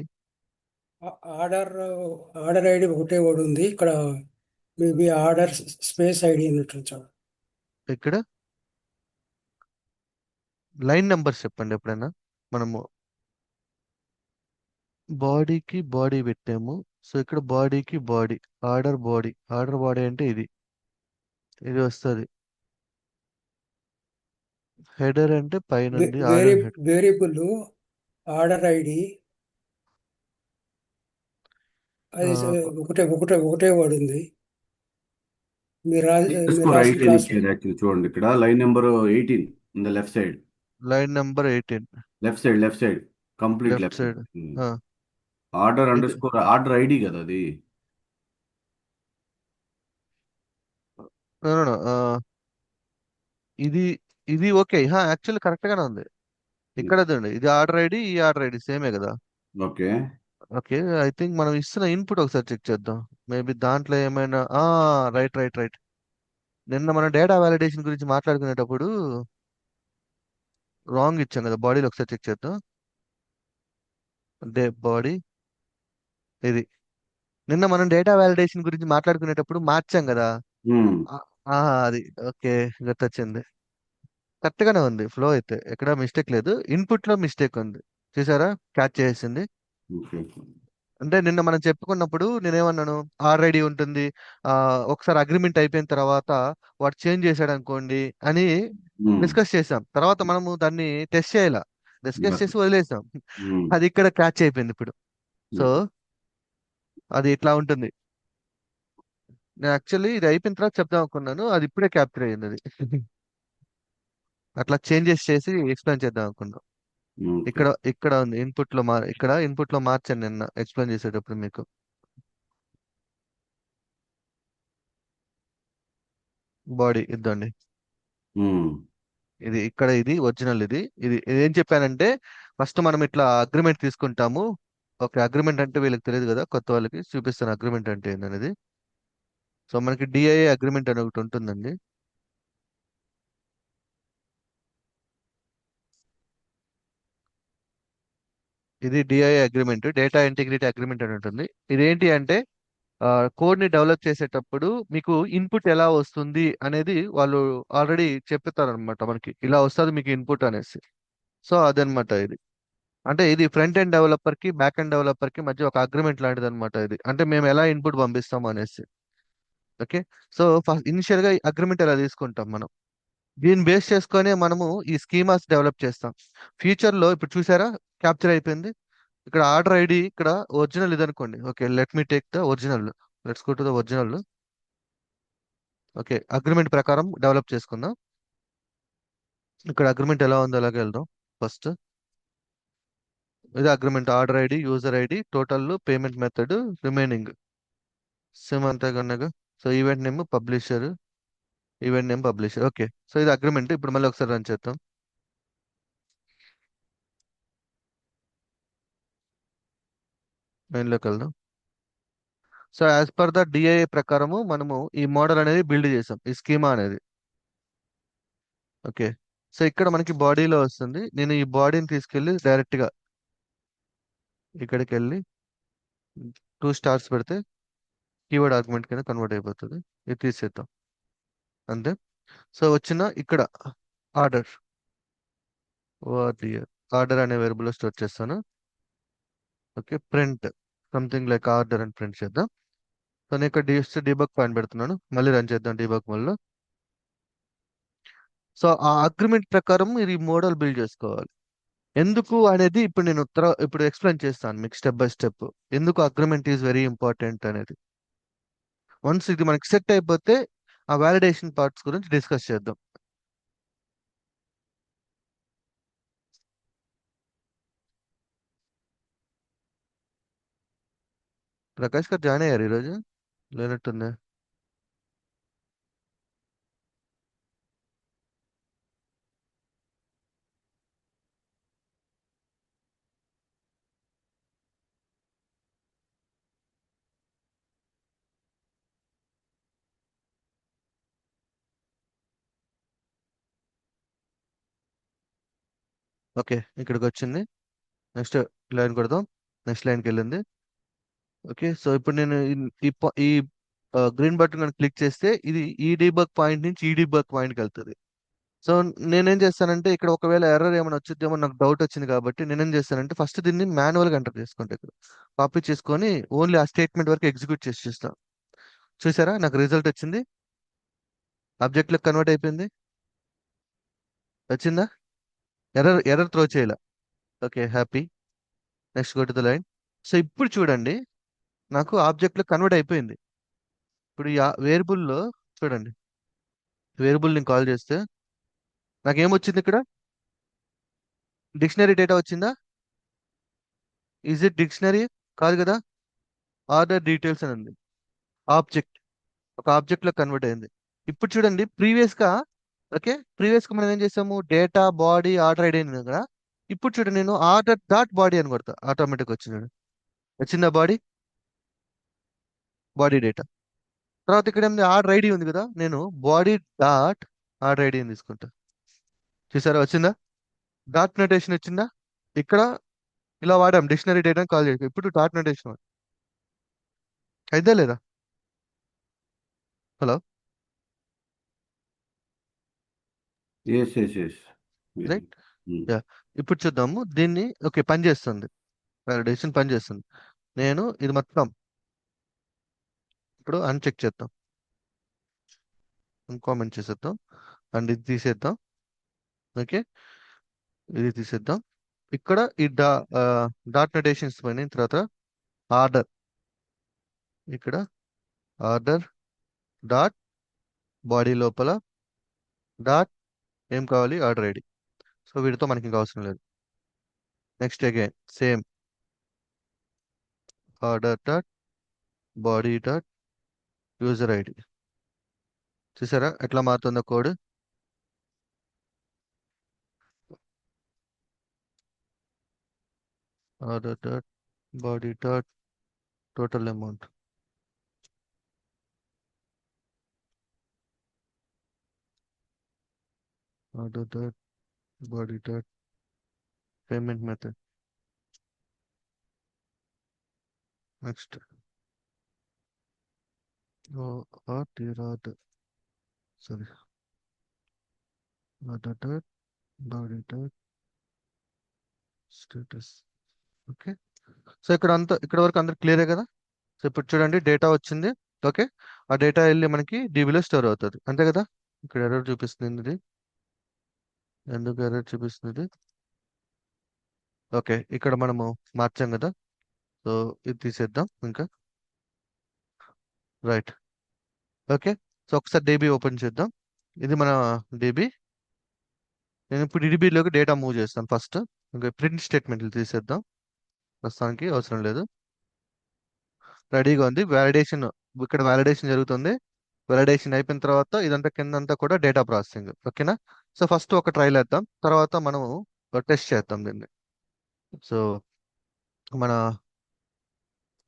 ఆర్డర్ ఆర్డర్ ఐడి ఒకటే word ఉంది ఇక్కడ. Maybe order space ID అన్నట్టు చాలు. ఇక్కడ లైన్ నెంబర్స్ చెప్పండి ఎప్పుడైనా. మనము బాడీకి బాడీ పెట్టాము. సో ఇక్కడ బాడీకి బాడీ, ఆర్డర్ బాడీ అంటే ఇది వస్తుంది. హెడర్ అంటే పైన order head. Variable order ID అది ఒకటే వర్డ్ ఉంది. మీరు రైట్ రాసిన అని క్లాస్ ఇచ్చారు యాక్చువల్లీ. చూడండి ఇక్కడ line number 18 in the left side. Line number 18 left side complete left left side. Side. Order under score order ID కదా అది. ఇది ఇది ఓకే, యాక్చువల్లీ కరెక్ట్ గానే ఉంది. ఇక్కడ చూడండి, ఇది ఆర్డర్ ఐడి, ఈ ఆర్డర్ ఐడి సేమే కదా. ఓకే. ఓకే, ఐ థింక్ మనం ఇస్తున్న ఇన్పుట్ ఒకసారి చెక్ చేద్దాం. మేబీ దాంట్లో ఏమైనా రైట్. నిన్న మనం డేటా వాలిడేషన్ గురించి మాట్లాడుకునేటప్పుడు రాంగ్ ఇచ్చాం కదా. బాడీలో ఒకసారి చెక్ చేద్దాం. బాడీ ఇది. నిన్న మనం డేటా వాలిడేషన్ గురించి మాట్లాడుకునేటప్పుడు మార్చాం కదా. అది ఓకే, గుర్తొచ్చింది. కరెక్ట్ గానే ఉంది ఫ్లో అయితే, ఎక్కడ మిస్టేక్ లేదు. ఇన్పుట్ లో మిస్టేక్ ఉంది, చూసారా, క్యాచ్ చేసింది. ఓకే. అంటే నిన్న మనం చెప్పుకున్నప్పుడు నేనేమన్నాను, ఆల్రెడీ ఉంటుంది. ఆ ఒకసారి అగ్రిమెంట్ అయిపోయిన తర్వాత వాడు చేంజ్ చేశాడు అనుకోండి అని డిస్కస్ చేసాం. తర్వాత మనము దాన్ని టెస్ట్ చేయాల, డిస్కస్ చేసి వదిలేసాం. అది ఇక్కడ క్యాచ్ అయిపోయింది ఇప్పుడు. సో అది ఇట్లా ఉంటుంది. నేను యాక్చువల్లీ ఇది అయిపోయిన తర్వాత చెప్దాం అనుకున్నాను, అది ఇప్పుడే క్యాప్చర్ అయ్యింది అది. అట్లా చేంజెస్ చేసి ఎక్స్ప్లెయిన్ చేద్దాం అనుకున్నాం. ఓకే. ఇక్కడ ఉంది ఇక్కడ ఇన్పుట్ లో మార్చాను నిన్న ఎక్స్ప్లెయిన్ చేసేటప్పుడు మీకు. బాడీ ఇద్దండి. ఉమ్. ఇది ఒరిజినల్. ఇది ఏం చెప్పానంటే ఫస్ట్ మనం ఇట్లా అగ్రిమెంట్ తీసుకుంటాము. ఓకే, అగ్రిమెంట్ అంటే వీళ్ళకి తెలియదు కదా, కొత్త వాళ్ళకి చూపిస్తాను అగ్రిమెంట్ అంటే ఏందనేది. సో మనకి డిఐఏ అగ్రిమెంట్ అని ఒకటి ఉంటుందండి. ఇది DIA agreement, data integrity agreement అని ఉంటుంది. ఇదేంటి అంటే కోడ్ ని డెవలప్ చేసేటప్పుడు మీకు ఇన్పుట్ ఎలా వస్తుంది అనేది వాళ్ళు ఆల్రెడీ చెప్తారు అనమాట, మనకి ఇలా వస్తుంది మీకు ఇన్పుట్ అనేసి. సో అదనమాట ఇది. అంటే ఇది ఫ్రంట్ ఎండ్ డెవలపర్ కి బ్యాక్ ఎండ్ డెవలపర్ కి మధ్య ఒక అగ్రిమెంట్ లాంటిది అనమాట ఇది. అంటే మేము ఎలా ఇన్పుట్ పంపిస్తాం అనేసి. ఓకే. సో ఫస్ట్ ఇనిషియల్ గా అగ్రిమెంట్ ఎలా తీసుకుంటాం మనం, దీన్ని బేస్ చేసుకొని మనము ఈ స్కీమాస్ డెవలప్ చేస్తాం. ఫ్యూచర్ లో ఇప్పుడు చూసారా, క్యాప్చర్ అయిపోయింది. ఇక్కడ ఆర్డర్ ఐడి ఇక్కడ ఒరిజినల్ ఇది అనుకోండి. Okay, let me take the original. Let's go to the original. Okay, agreement ప్రకారం డెవలప్ చేసుకుందాం. ఇక్కడ అగ్రిమెంట్ ఎలా ఉందో అలాగే వెళ్దాం. ఫస్ట్ ఇది agreement, order ID, user ID, total, payment method, remaining same అంతే కన్నా. So event name publisher. Okay, so ఇది అగ్రిమెంట్. ఇప్పుడు మళ్ళీ ఒకసారి రన్ చేద్దాం. మెయిన్లోకి వెళ్దాం. So as per the DIA ప్రకారము మనము ఈ మోడల్ అనేది బిల్డ్ చేసాం, ఈ స్కీమా అనేది. ఓకే, సో ఇక్కడ మనకి బాడీలో వస్తుంది. నేను ఈ బాడీని తీసుకెళ్ళి డైరెక్ట్ గా ఇక్కడికి వెళ్ళి 2 స్టార్స్ పెడితే కీవర్డ్ ఆర్గ్యుమెంట్ కింద కన్వర్ట్ అయిపోతుంది. ఇది తీసేద్దాం అంతే. సో వచ్చిన ఇక్కడ ఆర్డర్, ఆర్డర్ అనే వేరియబుల్ లో స్టోర్ చేస్తాను. Okay, print something like order అని ప్రింట్ చేద్దాం. సో నేను ఇక్కడ డీబగ్ పాయింట్ పెడుతున్నాను. మళ్ళీ రన్ చేద్దాం డీబగ్ మోడ్లో. సో ఆ అగ్రిమెంట్ ప్రకారం ఇది మోడల్ బిల్డ్ చేసుకోవాలి. ఎందుకు అనేది ఇప్పుడు ఎక్స్ప్లెయిన్ చేస్తాను మీకు స్టెప్ బై స్టెప్. ఎందుకు అగ్రిమెంట్ ఈజ్ వెరీ ఇంపార్టెంట్ అనేది. వన్స్ ఇది మనకి సెట్ అయిపోతే ఆ వాలిడేషన్ పార్ట్స్ గురించి డిస్కస్ చేద్దాం. ప్రకాష్ గారు జాయిన్ అయ్యారు ఈరోజు, లేనట్టుంది. ఓకే, ఇక్కడికి వచ్చింది. నెక్స్ట్ లైన్ కొడదాం. నెక్స్ట్ లైన్కి వెళ్ళింది. ఓకే, సో ఇప్పుడు నేను ఈ గ్రీన్ బటన్ కనుక క్లిక్ చేస్తే ఇది ఈ డీబగ్ పాయింట్ నుంచి ఈ డీబగ్ పాయింట్కి వెళ్తుంది. సో నేనేం చేస్తానంటే ఇక్కడ ఒకవేళ ఎర్రర్ ఏమైనా వచ్చిద్దేమో నాకు డౌట్ వచ్చింది కాబట్టి నేనేం చేస్తానంటే ఫస్ట్ దీన్ని మాన్యువల్గా ఎంటర్ చేసుకుంటా. ఇక్కడ కాపీ చేసుకొని ఓన్లీ ఆ స్టేట్మెంట్ వరకు ఎగ్జిక్యూట్ చేసి చూస్తాను. చూసారా, నాకు రిజల్ట్ వచ్చింది, ఆబ్జెక్ట్లోకి కన్వర్ట్ అయిపోయింది. వచ్చిందా, ఎర్రర్ త్రో చేయాల. Okay, happy. Next go to the line. So ఇప్పుడు చూడండి, నాకు ఆబ్జెక్ట్లో కన్వర్ట్ అయిపోయింది. ఇప్పుడు ఈ వేరియబుల్లో చూడండి, వేరియబుల్ని కాల్ చేస్తే నాకేమొచ్చింది ఇక్కడ, డిక్షనరీ డేటా వచ్చిందా? Is it dictionary? కాదు కదా, ఆర్డర్ డీటెయిల్స్ అని ఉంది. ఆబ్జెక్ట్, ఒక ఆబ్జెక్ట్ లో కన్వర్ట్ అయింది. ఇప్పుడు చూడండి, ప్రీవియస్ గా మనం ఏం చేసాము, డేటా బాడీ ఆర్డర్ ఐడి అయింది కదా. ఇప్పుడు చూడండి, నేను ఆర్డర్ డాట్ బాడీ అని కొడతా, ఆటోమేటిక్ వచ్చింది. వచ్చిందా బాడీ డేటా. తర్వాత ఇక్కడ ఏమి ఆర్డర్ ఐడి ఉంది కదా, నేను బాడీ డాట్ ఆర్డర్ ఐడి అని తీసుకుంటా. చూసారా, వచ్చిందా, డాట్ నోటేషన్ వచ్చిందా. ఇక్కడ ఇలా వాడాం, డిక్షనరీ డేటా కాల్ చేసి. ఇప్పుడు డాట్ నోటేషన్ అయితే లేదా. Hello, yes yes yes. Right. Yeah, ఇప్పుడు చూద్దాము దీన్ని. ఓకే, పని చేస్తుంది, వాలిడేషన్ పని చేస్తుంది. నేను ఇది మొత్తం ఇప్పుడు అన్చెక్ చేద్దాం, కామెంట్ చేసేద్దాం, అండ్ ఇది తీసేద్దాం. ఓకే, ఇది తీసేద్దాం. ఇక్కడ ఈ డాట్ నోటేషన్స్ పోయిన తర్వాత ఆర్డర్, ఇక్కడ ఆర్డర్ డాట్ బాడీ లోపల డాట్ ఏం కావాలి? Order ID. సో వీటితో మనకి ఇంకా అవసరం లేదు. Next again same order dot body dot user ID. చూసారా ఎట్లా మారుతుందో code? Order dot body dot total amount. Order dot body dot payment method. Next order sorry order dot body dot status. Okay. So ఇక్కడ వరకు అందరు క్లియరే కదా? So ఇప్పుడు చూడండి data వచ్చింది. ఓకే. ఆ డేటా వెళ్ళి మనకి డీబీలో స్టోర్ అవుతుంది, అంతే కదా? ఇక్కడ ఎర్రర్ చూపిస్తుంది ఇది. ఎందుకు ఎర్రర్ చూపిస్తుంది? ఓకే, ఇక్కడ మనము మార్చాం కదా, సో ఇది తీసేద్దాం ఇంకా. రైట్. ఓకే. సో ఒకసారి డీబీ ఓపెన్ చేద్దాం. ఇది మన డీబీ. నేను ఇప్పుడు డీబీలోకి డేటా మూవ్ చేస్తాను ఫస్ట్. ఇంకా ప్రింట్ స్టేట్మెంట్లు తీసేద్దాం, ప్రస్తుతానికి అవసరం లేదు. రెడీగా ఉంది. వ్యాలిడేషన్, ఇక్కడ వ్యాలిడేషన్ జరుగుతుంది. వ్యాలిడేషన్ అయిపోయిన తర్వాత ఇదంతా కిందంతా కూడా డేటా ప్రాసెసింగ్. ఓకేనా? సో ఫస్ట్ ఒక ట్రైల్ వేద్దాం, తర్వాత మనము టెస్ట్ చేద్దాం దీన్ని. సో మన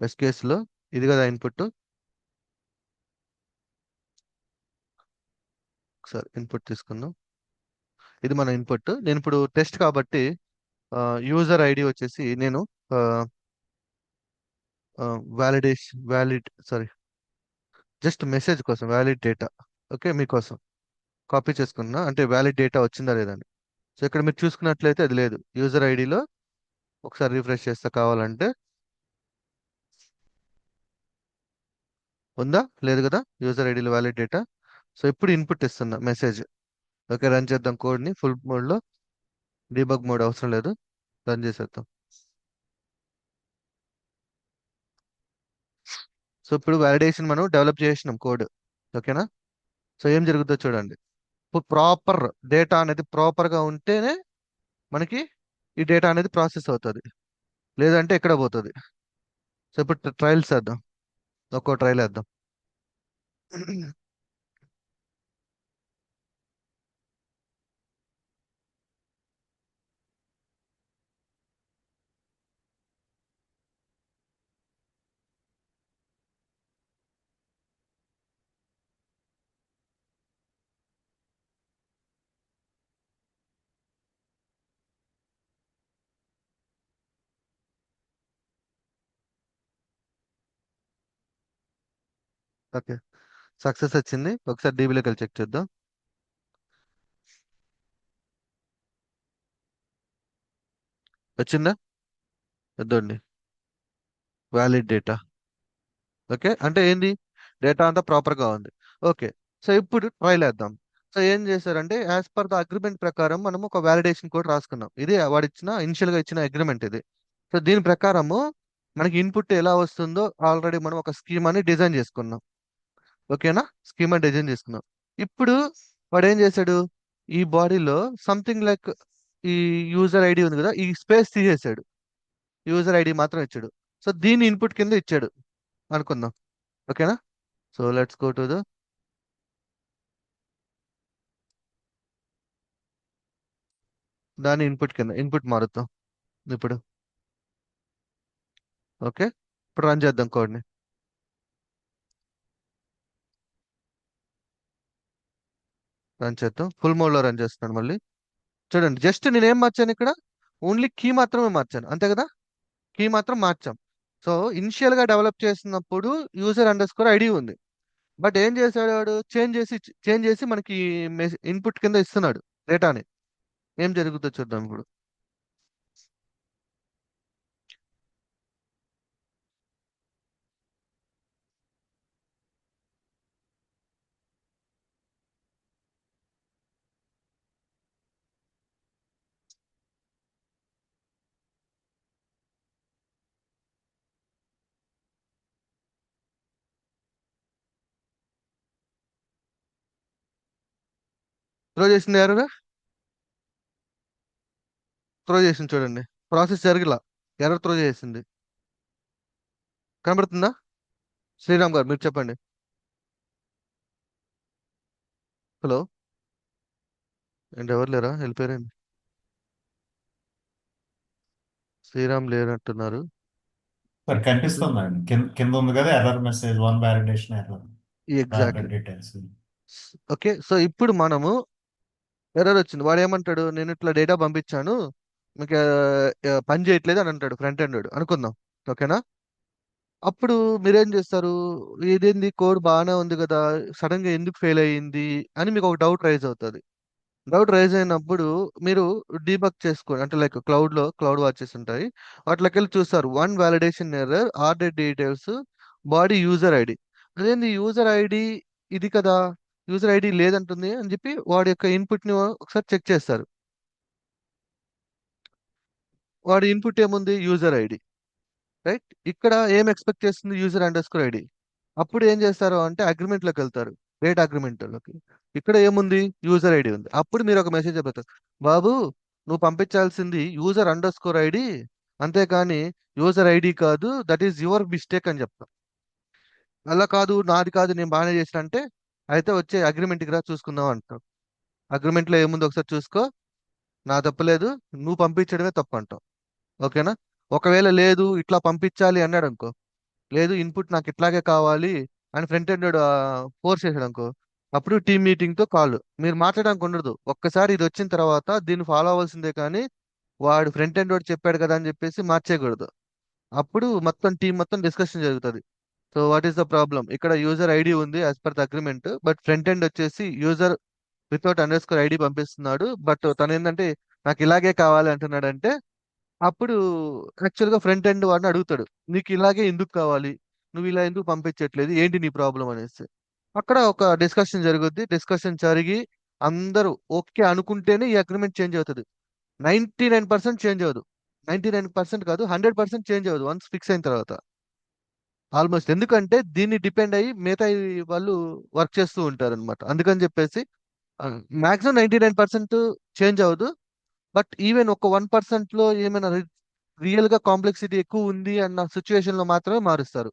బెస్ట్ కేసులో ఇది కదా ఇన్పుట్. ఒకసారి ఇన్పుట్ తీసుకుందాం. ఇది మన ఇన్పుట్. నేను ఇప్పుడు టెస్ట్ కాబట్టి యూజర్ ఐడి వచ్చేసి నేను సారీ జస్ట్ మెసేజ్ కోసం వ్యాలిడ్ డేటా. ఓకే, మీకోసం కాపీ చేసుకున్నా, అంటే వ్యాలిడ్ డేటా వచ్చిందా లేదా అని. సో ఇక్కడ మీరు చూసుకున్నట్లయితే అది లేదు యూజర్ ఐడిలో. ఒకసారి రిఫ్రెష్ చేస్తే కావాలంటే ఉందా? లేదు కదా యూజర్ ఐడిలో వ్యాలిడ్ డేటా. సో ఇప్పుడు ఇన్పుట్ ఇస్తున్నా మెసేజ్. ఓకే, రన్ చేద్దాం కోడ్ని ఫుల్ మోడ్లో. డీబగ్ మోడ్ అవసరం లేదు, రన్ చేసేద్దాం. సో ఇప్పుడు వ్యాలిడేషన్ మనం డెవలప్ చేసినాం కోడ్. ఓకేనా? సో ఏం జరుగుతుందో చూడండి. ఇప్పుడు ప్రాపర్ డేటా అనేది ప్రాపర్గా ఉంటేనే మనకి ఈ డేటా అనేది ప్రాసెస్ అవుతుంది, లేదంటే ఎక్కడ పోతుంది. సో ఇప్పుడు ట్రయల్స్ వేద్దాం, ఒక్కో ట్రయల్ వేద్దాం. ఓకే, సక్సెస్ వచ్చింది. ఒకసారి డీబీలోకి వెళ్ళి చెక్ చేద్దాం. వచ్చిందా? వద్దండి, వ్యాలిడ్ డేటా. ఓకే, అంటే ఏంది? డేటా అంతా ప్రాపర్గా ఉంది. ఓకే. సో ఇప్పుడు ట్రైల్ వేద్దాం. సో ఏం చేశారంటే యాజ్ పర్ ద అగ్రిమెంట్ ప్రకారం మనం ఒక వ్యాలిడేషన్ కోడ్ రాసుకున్నాం. ఇది వాడు ఇచ్చిన ఇనిషియల్గా ఇచ్చిన అగ్రిమెంట్ ఇది. సో దీని ప్రకారము మనకి ఇన్పుట్ ఎలా వస్తుందో ఆల్రెడీ మనం ఒక స్కీమాని డిజైన్ చేసుకున్నాం. ఓకేనా? స్కీమా డిజైన్ చేసుకున్నాం. ఇప్పుడు వాడు ఏం చేశాడు? ఈ బాడీలో సంథింగ్ లైక్ ఈ యూజర్ ఐడి ఉంది కదా, ఈ స్పేస్ తీసేసాడు, యూజర్ ఐడి మాత్రం ఇచ్చాడు. సో దీన్ని ఇన్పుట్ కింద ఇచ్చాడు అనుకుందాం. ఓకేనా? So let's go to the దాని ఇన్పుట్ కింద ఇన్పుట్ మారుద్దాం ఇప్పుడు. ఓకే, ఇప్పుడు రన్ చేద్దాం కోడ్ని. రన్ చేద్దాం, ఫుల్ మోడ్లో రన్ చేస్తున్నాను మళ్ళీ. చూడండి, జస్ట్ నేనేం మార్చాను ఇక్కడ? ఓన్లీ కీ మాత్రమే మార్చాను, అంతే కదా? కీ మాత్రం మార్చాం. సో ఇనిషియల్గా డెవలప్ చేసినప్పుడు యూజర్ అండర్ స్కోర్ ఐడి ఉంది. బట్ ఏం చేశాడు వాడు? చేంజ్ చేసి మనకి ఇన్పుట్ కింద ఇస్తున్నాడు డేటాని. ఏం జరుగుతుందో చూద్దాం ఇప్పుడు. త్రో చేసింది ఎవరు? త్రో చేసింది చూడండి. ప్రాసెస్ జరగలా, ఎర్రర్ త్రో చేసింది. కనబడుతుందా? శ్రీరామ్ గారు మీరు చెప్పండి. హలో, ఏంటి ఎవరు లేరా, వెళ్ళిపోయారండి? శ్రీరామ్ లేరంటున్నారు. సార్ కనిపిస్తుందండి, కింద ఉంది కదా error message, one validation error, exactly. Details. Okay, so ఇప్పుడు మనము ఎర్రర్ వచ్చింది, వాడు ఏమంటాడు, నేను ఇట్లా డేటా పంపించాను, మీకు పని చేయట్లేదు అని అంటాడు ఫ్రంట్ ఎండ్ అనుకుందాం. ఓకేనా? అప్పుడు మీరేం చేస్తారు, ఇదేంది కోడ్ బాగానే ఉంది కదా, సడన్ గా ఎందుకు ఫెయిల్ అయ్యింది అని మీకు ఒక డౌట్ రైజ్ అవుతుంది. డౌట్ రైజ్ అయినప్పుడు మీరు డీబగ్ చేసుకోండి, అంటే లైక్ క్లౌడ్ వాచెస్ ఉంటాయి, వాటిలోకి వెళ్ళి చూస్తారు one validation error order details body user ID. అదేంది యూజర్ ఐడి ఇది కదా, యూజర్ ఐడి లేదంటుంది అని చెప్పి వాడి యొక్క ఇన్పుట్ ని ఒకసారి చెక్ చేస్తారు. వాడి ఇన్పుట్ ఏముంది, యూజర్ ఐడి, రైట్? ఇక్కడ ఏం ఎక్స్పెక్ట్ చేస్తుంది, యూజర్ అండర్ స్కోర్ ఐడి. అప్పుడు ఏం చేస్తారు అంటే అగ్రిమెంట్ లోకి వెళ్తారు, రేట్ అగ్రిమెంట్ లోకి. ఇక్కడ ఏముంది, యూజర్ ఐడి ఉంది. అప్పుడు మీరు ఒక మెసేజ్ చెప్తారు, బాబు నువ్వు పంపించాల్సింది యూజర్ అండర్ స్కోర్ ఐడి, అంతేకాని యూజర్ ఐడి కాదు, దట్ ఈస్ యువర్ మిస్టేక్ అని చెప్తాం. అలా కాదు, నాది కాదు, నేను బాగానే చేసిన అంటే, అయితే వచ్చే అగ్రిమెంట్కి రా చూసుకుందాం అంటాం. అగ్రిమెంట్ లో ఏముంది ఒకసారి చూసుకో, నా తప్పలేదు, నువ్వు పంపించడమే తప్పు అంటాం. ఓకేనా? ఒకవేళ లేదు ఇట్లా పంపించాలి అన్నాడు అనుకో, లేదు ఇన్పుట్ నాకు ఇట్లాగే కావాలి అని ఫ్రంట్ ఎండ్ ఫోర్స్ చేసాడు అనుకో, అప్పుడు టీమ్ మీటింగ్ తో కాల్, మీరు మాట్లాడడానికి ఉండదు. ఒక్కసారి ఇది వచ్చిన తర్వాత దీన్ని ఫాలో అవ్వాల్సిందే, కానీ వాడు ఫ్రంట్ ఎండ్ చెప్పాడు కదా అని చెప్పేసి మార్చేయకూడదు. అప్పుడు మొత్తం టీం మొత్తం డిస్కషన్ జరుగుతుంది. So what is the problem, ఇక్కడ యూజర్ ఐడి ఉంది as per the agreement, but front end వచ్చేసి user without underscore ID పంపిస్తున్నాడు, బట్ తను ఏంటంటే నాకు ఇలాగే కావాలి అంటున్నాడు అంటే, అప్పుడు యాక్చువల్గా ఫ్రంట్ ఎండ్ వాడిని అడుగుతాడు, నీకు ఇలాగే ఎందుకు కావాలి, నువ్వు ఇలా ఎందుకు పంపించట్లేదు, ఏంటి నీ ప్రాబ్లం అనేసి. అక్కడ ఒక డిస్కషన్ జరుగుద్ది. డిస్కషన్ జరిగి అందరూ ఓకే అనుకుంటేనే ఈ అగ్రిమెంట్ చేంజ్ అవుతుంది. 99% చేంజ్ అవ్వదు. 99% కాదు, 100% చేంజ్ అవ్వదు వన్స్ ఫిక్స్ అయిన తర్వాత. ఆల్మోస్ట్, ఎందుకంటే దీన్ని డిపెండ్ అయ్యి మిగతా వాళ్ళు వర్క్ చేస్తూ ఉంటారు అనమాట. అందుకని చెప్పేసి మాక్సిమం 99% చేంజ్ అవ్వదు. బట్ ఈవెన్ ఒక 1% లో ఏమైనా రియల్ గా కాంప్లెక్సిటీ ఎక్కువ ఉంది అన్న సిచ్యువేషన్ లో మాత్రమే మారుస్తారు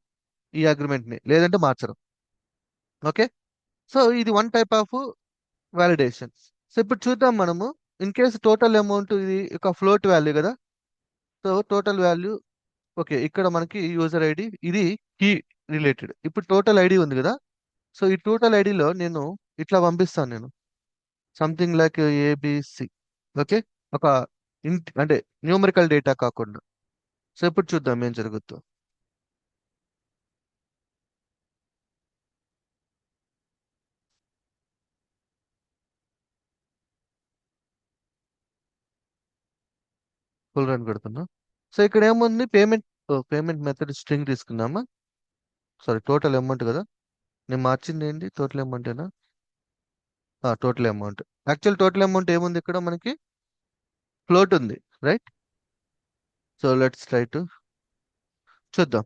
ఈ అగ్రిమెంట్ ని, లేదంటే మార్చరు. ఓకే, సో ఇది one type of validation. So ఇప్పుడు చూద్దాం మనము, ఇన్ కేసు టోటల్ అమౌంట్ ఇది ఒక ఫ్లోట్ వాల్యూ కదా, సో టోటల్ వాల్యూ. ఓకే, ఇక్కడ మనకి యూజర్ ఐడి ఇది కీ రిలేటెడ్. ఇప్పుడు టోటల్ ఐడి ఉంది కదా, సో ఈ టోటల్ ఐడిలో నేను ఇట్లా పంపిస్తాను, నేను సంథింగ్ లైక్ ఏబిసి. ఓకే, ఒక అంటే న్యూమరికల్ డేటా కాకుండా. సో ఇప్పుడు చూద్దాం ఏం జరుగుతుందో. ఫుల్ రన్ కొడుతున్నా. సో ఇక్కడ ఏముంది, పేమెంట్ మెథడ్ స్ట్రింగ్ తీసుకున్నామా, సారీ టోటల్ అమౌంట్ కదా, నేను మార్చింది ఏంటి, టోటల్ అమౌంటేనా? Total amount. Actual total amount ఏముంది ఇక్కడ మనకి, ఫ్లోట్ ఉంది, right? So let's try to చూద్దాం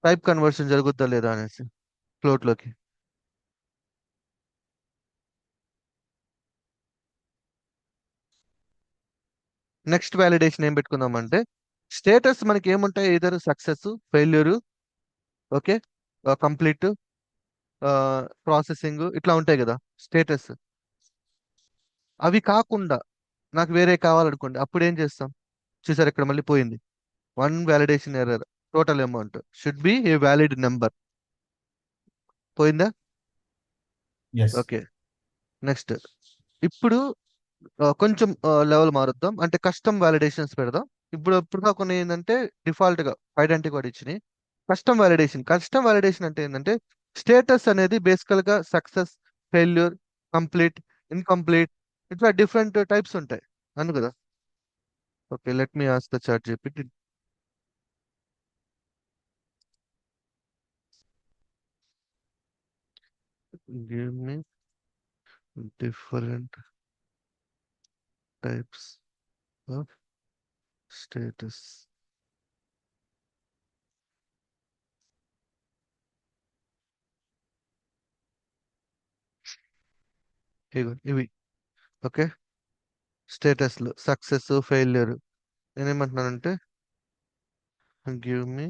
టైప్ కన్వర్షన్ జరుగుద్దా లేదా అనేసి ఫ్లోట్ లోకి. నెక్స్ట్ వ్యాలిడేషన్ ఏం పెట్టుకుందాం అంటే, స్టేటస్ మనకి ఏముంటాయి, ఇద్దరు success, failure, okay, complete, processing, ఇట్లా ఉంటాయి కదా స్టేటస్. అవి కాకుండా నాకు వేరే కావాలనుకోండి, అప్పుడు ఏం చేస్తాం, చూసారు ఇక్కడ మళ్ళీ పోయింది, one validation error, total amount should be a valid number, పోయిందా? ఎస్. Okay, next. ఇప్పుడు కొంచెం లెవెల్ మారుద్దాం, అంటే కస్టమ్ వ్యాలిడేషన్స్ పెడదాం. ఇప్పుడు కాకుండా ఏంటంటే డిఫాల్ట్ గా ఐడెంటిటీ కోడ్ ఇచ్చినాయి. కస్టమ్ వ్యాలిడేషన్ అంటే ఏంటంటే, స్టేటస్ అనేది బేసికల్ గా సక్సెస్, ఫెయిల్యూర్, కంప్లీట్, ఇన్కంప్లీట్, ఇట్లా డిఫరెంట్ టైప్స్ ఉంటాయి అను కదా. Okay, let me ask the ChatGPT, give me different types of status. ఇవి ఓకే. స్టేటస్లు సక్సెస్ ఫెయిల్యూర్. నేనేమంటున్నానంటే give me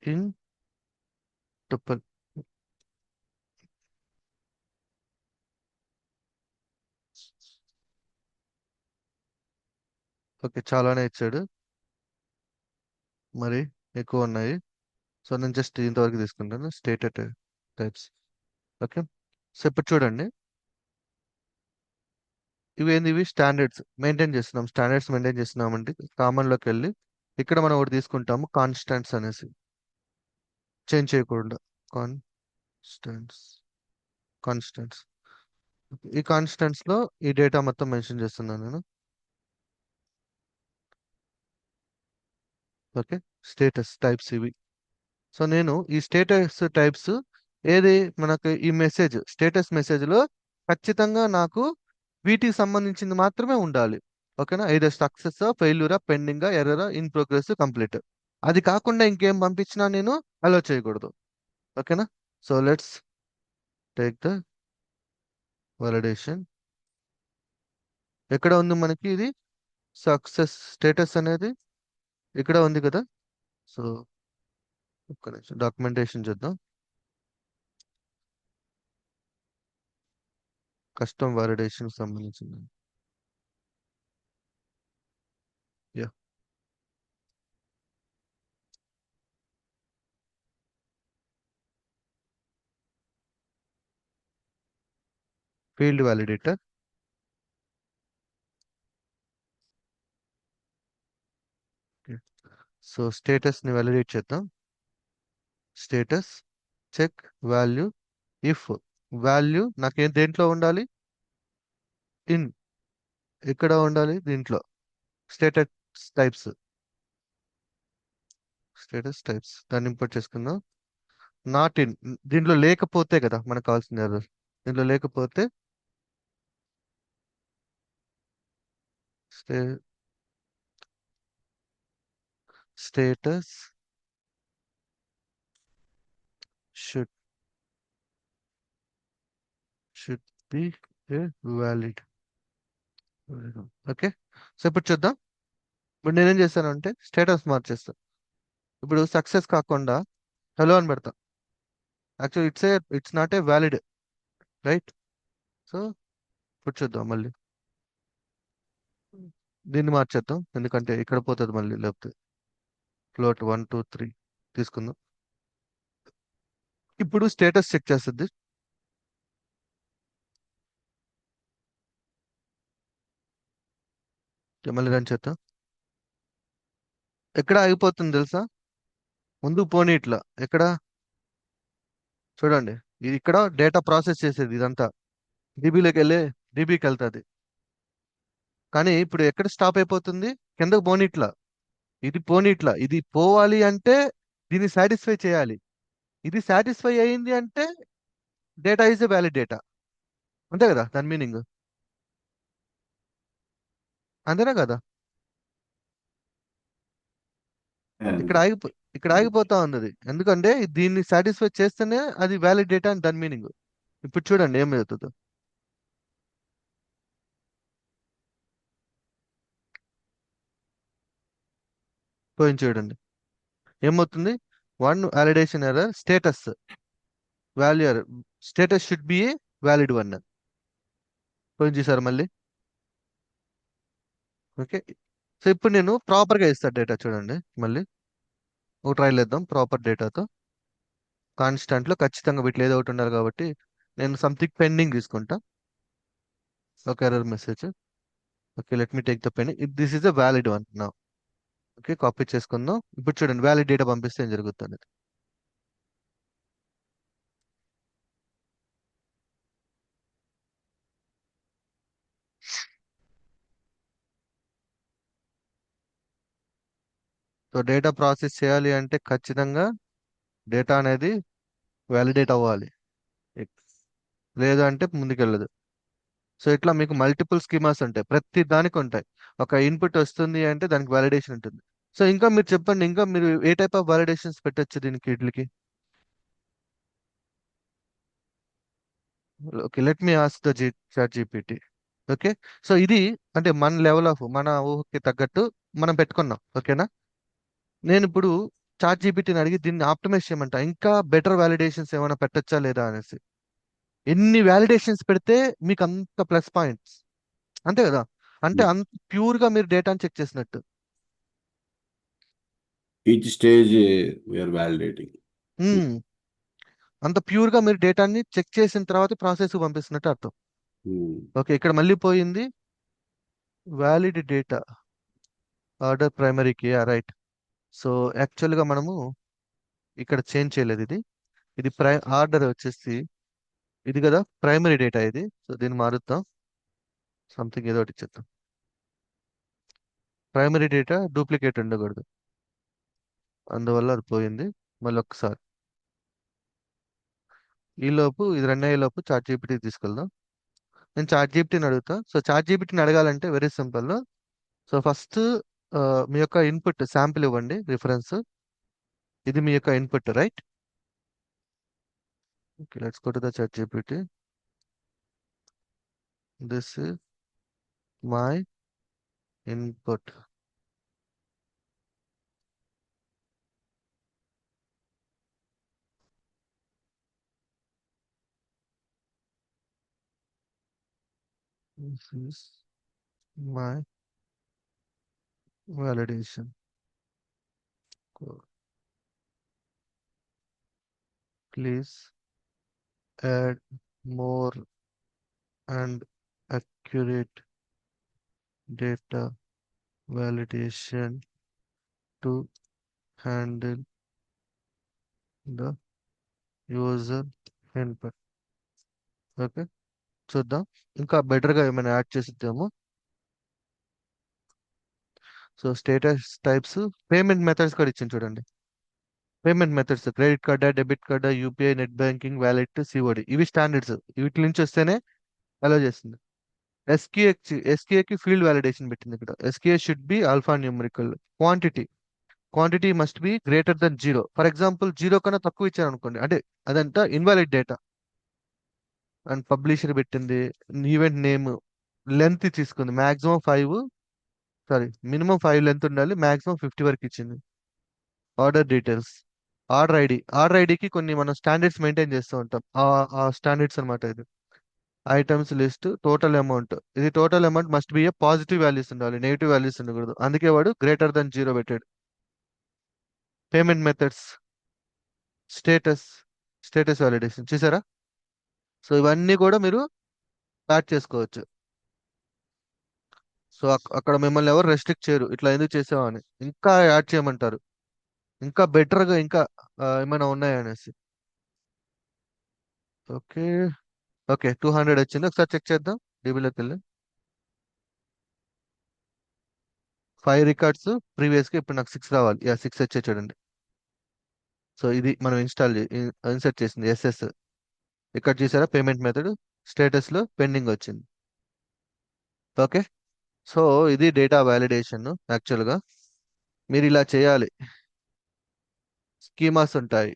in tuple. Okay, చాలానే ఇచ్చాడు, మరి ఎక్కువ ఉన్నాయి. సో నేను జస్ట్ ఇంతవరకు తీసుకుంటాను స్టేటెడ్ టైప్స్. ఓకే, సో ఇప్పుడు చూడండి, ఇవి స్టాండర్డ్స్ మెయింటైన్ చేస్తున్నాం. స్టాండర్డ్స్ మెయింటైన్ చేస్తున్నాం అంటే కామన్లోకి వెళ్ళి ఇక్కడ మనం ఒకటి తీసుకుంటాము కాన్స్టెంట్స్ అనేసి, చేంజ్ చేయకుండా. కాన్స్టెంట్స్ కాన్స్టెంట్స్ ఈ కాన్స్టెంట్స్ లో ఈ డేటా మొత్తం మెన్షన్ చేస్తున్నాను నేను. ఓకే, స్టేటస్ టైప్స్ ఇవి. సో నేను ఈ స్టేటస్ టైప్స్ ఏది మనకు ఈ మెసేజ్ స్టేటస్ మెసేజ్ లో ఖచ్చితంగా నాకు వీటికి సంబంధించింది మాత్రమే ఉండాలి. ఓకేనా, ఐదర్ సక్సెస్ ఫెయిల్యూరా పెండింగ్ ఎర్రరా ఇన్ ప్రోగ్రెస్ కంప్లీట్. అది కాకుండా ఇంకేం పంపించినా నేను అలో చేయకూడదు. ఓకేనా, so let's take the validation. ఎక్కడ ఉంది మనకి ఇది సక్సెస్ స్టేటస్ అనేది? ఇక్కడ ఉంది కదా. సో ఒక్క నిమిషం డాక్యుమెంటేషన్ చూద్దాం. కస్టమ్ వాలిడేషన్ సంబంధించింది. Yeah, field validator. So status ని వ్యాలిడేట్ చేద్దాం. Status check value if value నాకేం దేంట్లో ఉండాలి? ఇన్ ఇక్కడ ఉండాలి దీంట్లో. స్టేటస్ టైప్స్ స్టేటస్ టైప్స్ దాన్ని ఇంపోర్ట్ చేసుకుందాం. నాట్ ఇన్ దీంట్లో లేకపోతే కదా మనకు కావాల్సిన ఎర్రర్. దీంట్లో లేకపోతే స్టే status should be a valid. Okay, so ఇప్పుడు చూద్దాం. ఇప్పుడు నేనేం చేస్తాను అంటే స్టేటస్ మార్చేస్తాను. ఇప్పుడు సక్సెస్ కాకుండా హలో అని పెడతా. Actually it's not a valid, right? So ఇప్పుడు చూద్దాం మళ్ళీ దీన్ని మార్చేద్దాం, ఎందుకంటే ఇక్కడ పోతుంది మళ్ళీ, లేకపోతే ఫ్లోట్ 1 2 3 తీసుకుందాం. ఇప్పుడు స్టేటస్ చెక్ చేస్తుంది. మళ్ళీ రన్ చేద్దాం. ఎక్కడ ఆగిపోతుంది తెలుసా? ముందుకు పోనీ ఇట్లా ఎక్కడ చూడండి, ఇది ఇక్కడ డేటా ప్రాసెస్ చేసేది ఇదంతా డీబీలోకి వెళ్ళే డీబీకి వెళ్తుంది. కానీ ఇప్పుడు ఎక్కడ స్టాప్ అయిపోతుంది? కిందకు పోనీట్లా, ఇది పోనీట్లా. ఇది పోవాలి అంటే దీన్ని సాటిస్ఫై చేయాలి. ఇది సాటిస్ఫై అయింది అంటే data is a valid data, అంతే కదా దాని మీనింగ్? అంతేనా కదా? ఇక్కడ ఆగిపో ఇక్కడ ఆగిపోతా ఉంది, ఎందుకంటే దీన్ని సాటిస్ఫై చేస్తేనే అది వ్యాలిడ్ డేటా అని దాని మీనింగ్. ఇప్పుడు చూడండి ఏమవుతుందో. పోయింది చూడండి ఏమవుతుంది. 1 validation error status value error. Status should be a valid 1 పోయింది చూసారు మళ్ళీ. ఓకే, సో ఇప్పుడు నేను ప్రాపర్గా ఇస్తాను డేటా. చూడండి మళ్ళీ ఒక ట్రైల్ వేద్దాం ప్రాపర్ డేటాతో. కాన్స్టాంట్లో ఖచ్చితంగా వీటిలో ఏదో ఒకటి ఉండాలి కాబట్టి నేను సంథింగ్ పెండింగ్ తీసుకుంటా. ఒక error message. Okay, let me take the pending. This is a valid 1 నా. ఓకే, కాపీ చేసుకుందాం. ఇప్పుడు చూడండి వ్యాలిడ్ డేటా పంపిస్తే ఏం జరుగుతుంది. సో డేటా ప్రాసెస్ చేయాలి అంటే ఖచ్చితంగా డేటా అనేది వ్యాలిడేట్ అవ్వాలి, లేదు అంటే ముందుకెళ్ళదు. సో ఇట్లా మీకు మల్టిపుల్ స్కీమాస్ ఉంటాయి, ప్రతి దానికి ఉంటాయి. ఒక ఇన్పుట్ వస్తుంది అంటే దానికి వ్యాలిడేషన్ ఉంటుంది. సో ఇంకా మీరు చెప్పండి, ఇంకా మీరు ఏ టైప్ ఆఫ్ వ్యాలిడేషన్స్ పెట్టచ్చు దీనికి వీటికి? Okay, let me ask the ChatGPT. Okay. So ఇది అంటే మన లెవెల్ ఆఫ్ మన ఊహకి తగ్గట్టు మనం పెట్టుకున్నాం. ఓకేనా? నేను ఇప్పుడు చాట్ జీపీటీని అడిగి దీన్ని ఆప్టిమైజ్ చేయమంట, ఇంకా బెటర్ వ్యాలిడేషన్స్ ఏమైనా పెట్టచ్చా లేదా అనేసి. ఎన్ని వ్యాలిడేషన్స్ పెడితే మీకు అంత ప్లస్ పాయింట్స్, అంతే కదా? అంటే అంత ప్యూర్ గా మీరు డేటాని చెక్ చేసినట్టు. Each stage we're validating. Hmm. అంత ప్యూర్ గా మీరు డేటాని చెక్ చేసిన తర్వాత ప్రాసెస్ పంపిస్తున్నట్టు అర్థం. ఓకే, ఇక్కడ మళ్ళీ పోయింది valid data order primary key. Right. So యాక్చువల్గా మనము ఇక్కడ చేంజ్ చేయలేదు. ఇది ఆర్డర్ వచ్చేసి ఇది కదా ప్రైమరీ డేటా ఇది. సో దీన్ని మారుద్దాం, సంథింగ్ ఏదో ఒకటి ఇచ్చేద్దాం. ప్రైమరీ డేటా డూప్లికేట్ ఉండకూడదు, అందువల్ల అది పోయింది. మళ్ళీ ఒక్కసారి ఈలోపు ఇది రన్ అయ్యేలోపు చాట్ జీపీటీ తీసుకెళ్దాం. నేను చాట్ జీపీటీని అడుగుతా. సో చాట్ జీపీటీని అడగాలంటే వెరీ సింపుల్. సో ఫస్ట్ మీ యొక్క ఇన్పుట్ శాంపిల్ ఇవ్వండి, రిఫరెన్స్. ఇది మీ యొక్క input, right? Okay, let's go to the ChatGPT. This is my input. This is my validation code. Please add more and accurate data validation to handle the user input. Okay, చూద్దాం ఇంకా బెటర్గా ఏమైనా add చేసిద్దాము. So status types, payment methods కూడా ఇచ్చింది చూడండి. Payment methods credit కార్డా, debit కార్డా, UPI, net banking, wallet, COD, ఇవి స్టాండర్డ్స్. వీటి నుంచి వస్తేనే అలో చేస్తుంది. ఎస్కేకి ఫీల్డ్ వ్యాలిడేషన్ పెట్టింది ఇక్కడ. SK should be alpha numerical. Quantity must be greater than 0. For example 0 కన్నా తక్కువ ఇచ్చారు అనుకోండి, అంటే అదంతా ఇన్వాలిడ్ డేటా. అండ్ పబ్లిషర్ పెట్టింది. ఈవెంట్ నేమ్ లెంత్ తీసుకుంది, మాక్సిమం 5, సారీ మినిమం 5 లెంత్ ఉండాలి, మాక్సిమం 50 వరకు ఇచ్చింది. ఆర్డర్ డీటెయిల్స్, ఆర్డర్ ఐడికి కొన్ని మనం స్టాండర్డ్స్ మెయింటైన్ చేస్తూ ఉంటాం, ఆ స్టాండర్డ్స్ అనమాట ఇది. Items list, total amount. ఇది total amount must be a positive values ఉండాలి, నెగిటివ్ వాల్యూస్ ఉండకూడదు. అందుకే వాడు గ్రేటర్ దెన్ 0 పెట్టాడు. పేమెంట్ మెథడ్స్, స్టేటస్ వాలిడేషన్ చూసారా? సో ఇవన్నీ కూడా మీరు యాడ్ చేసుకోవచ్చు. సో అక్కడ మిమ్మల్ని ఎవరు రెస్ట్రిక్ట్ చేయరు, ఇట్లా ఎందుకు చేసావు అని. ఇంకా యాడ్ చేయమంటారు, ఇంకా బెటర్గా ఇంకా ఏమైనా ఉన్నాయా అనేసి. ఓకే ఓకే, 200 వచ్చింది. ఒకసారి చెక్ చేద్దాం డీబీలోకి వెళ్ళి. 5 రికార్డ్స్ ప్రీవియస్గా, ఇప్పుడు నాకు 6 రావాలి. 6 వచ్చే చూడండి. సో ఇది మనం ఇన్సర్ట్ చేసింది ఎస్ఎస్. ఇక్కడ చూసారా పేమెంట్ మెథడ్ స్టేటస్లో పెండింగ్ వచ్చింది. ఓకే, సో ఇది డేటా వ్యాలిడేషన్. యాక్చువల్గా మీరు ఇలా చేయాలి, స్కీమాస్ ఉంటాయి.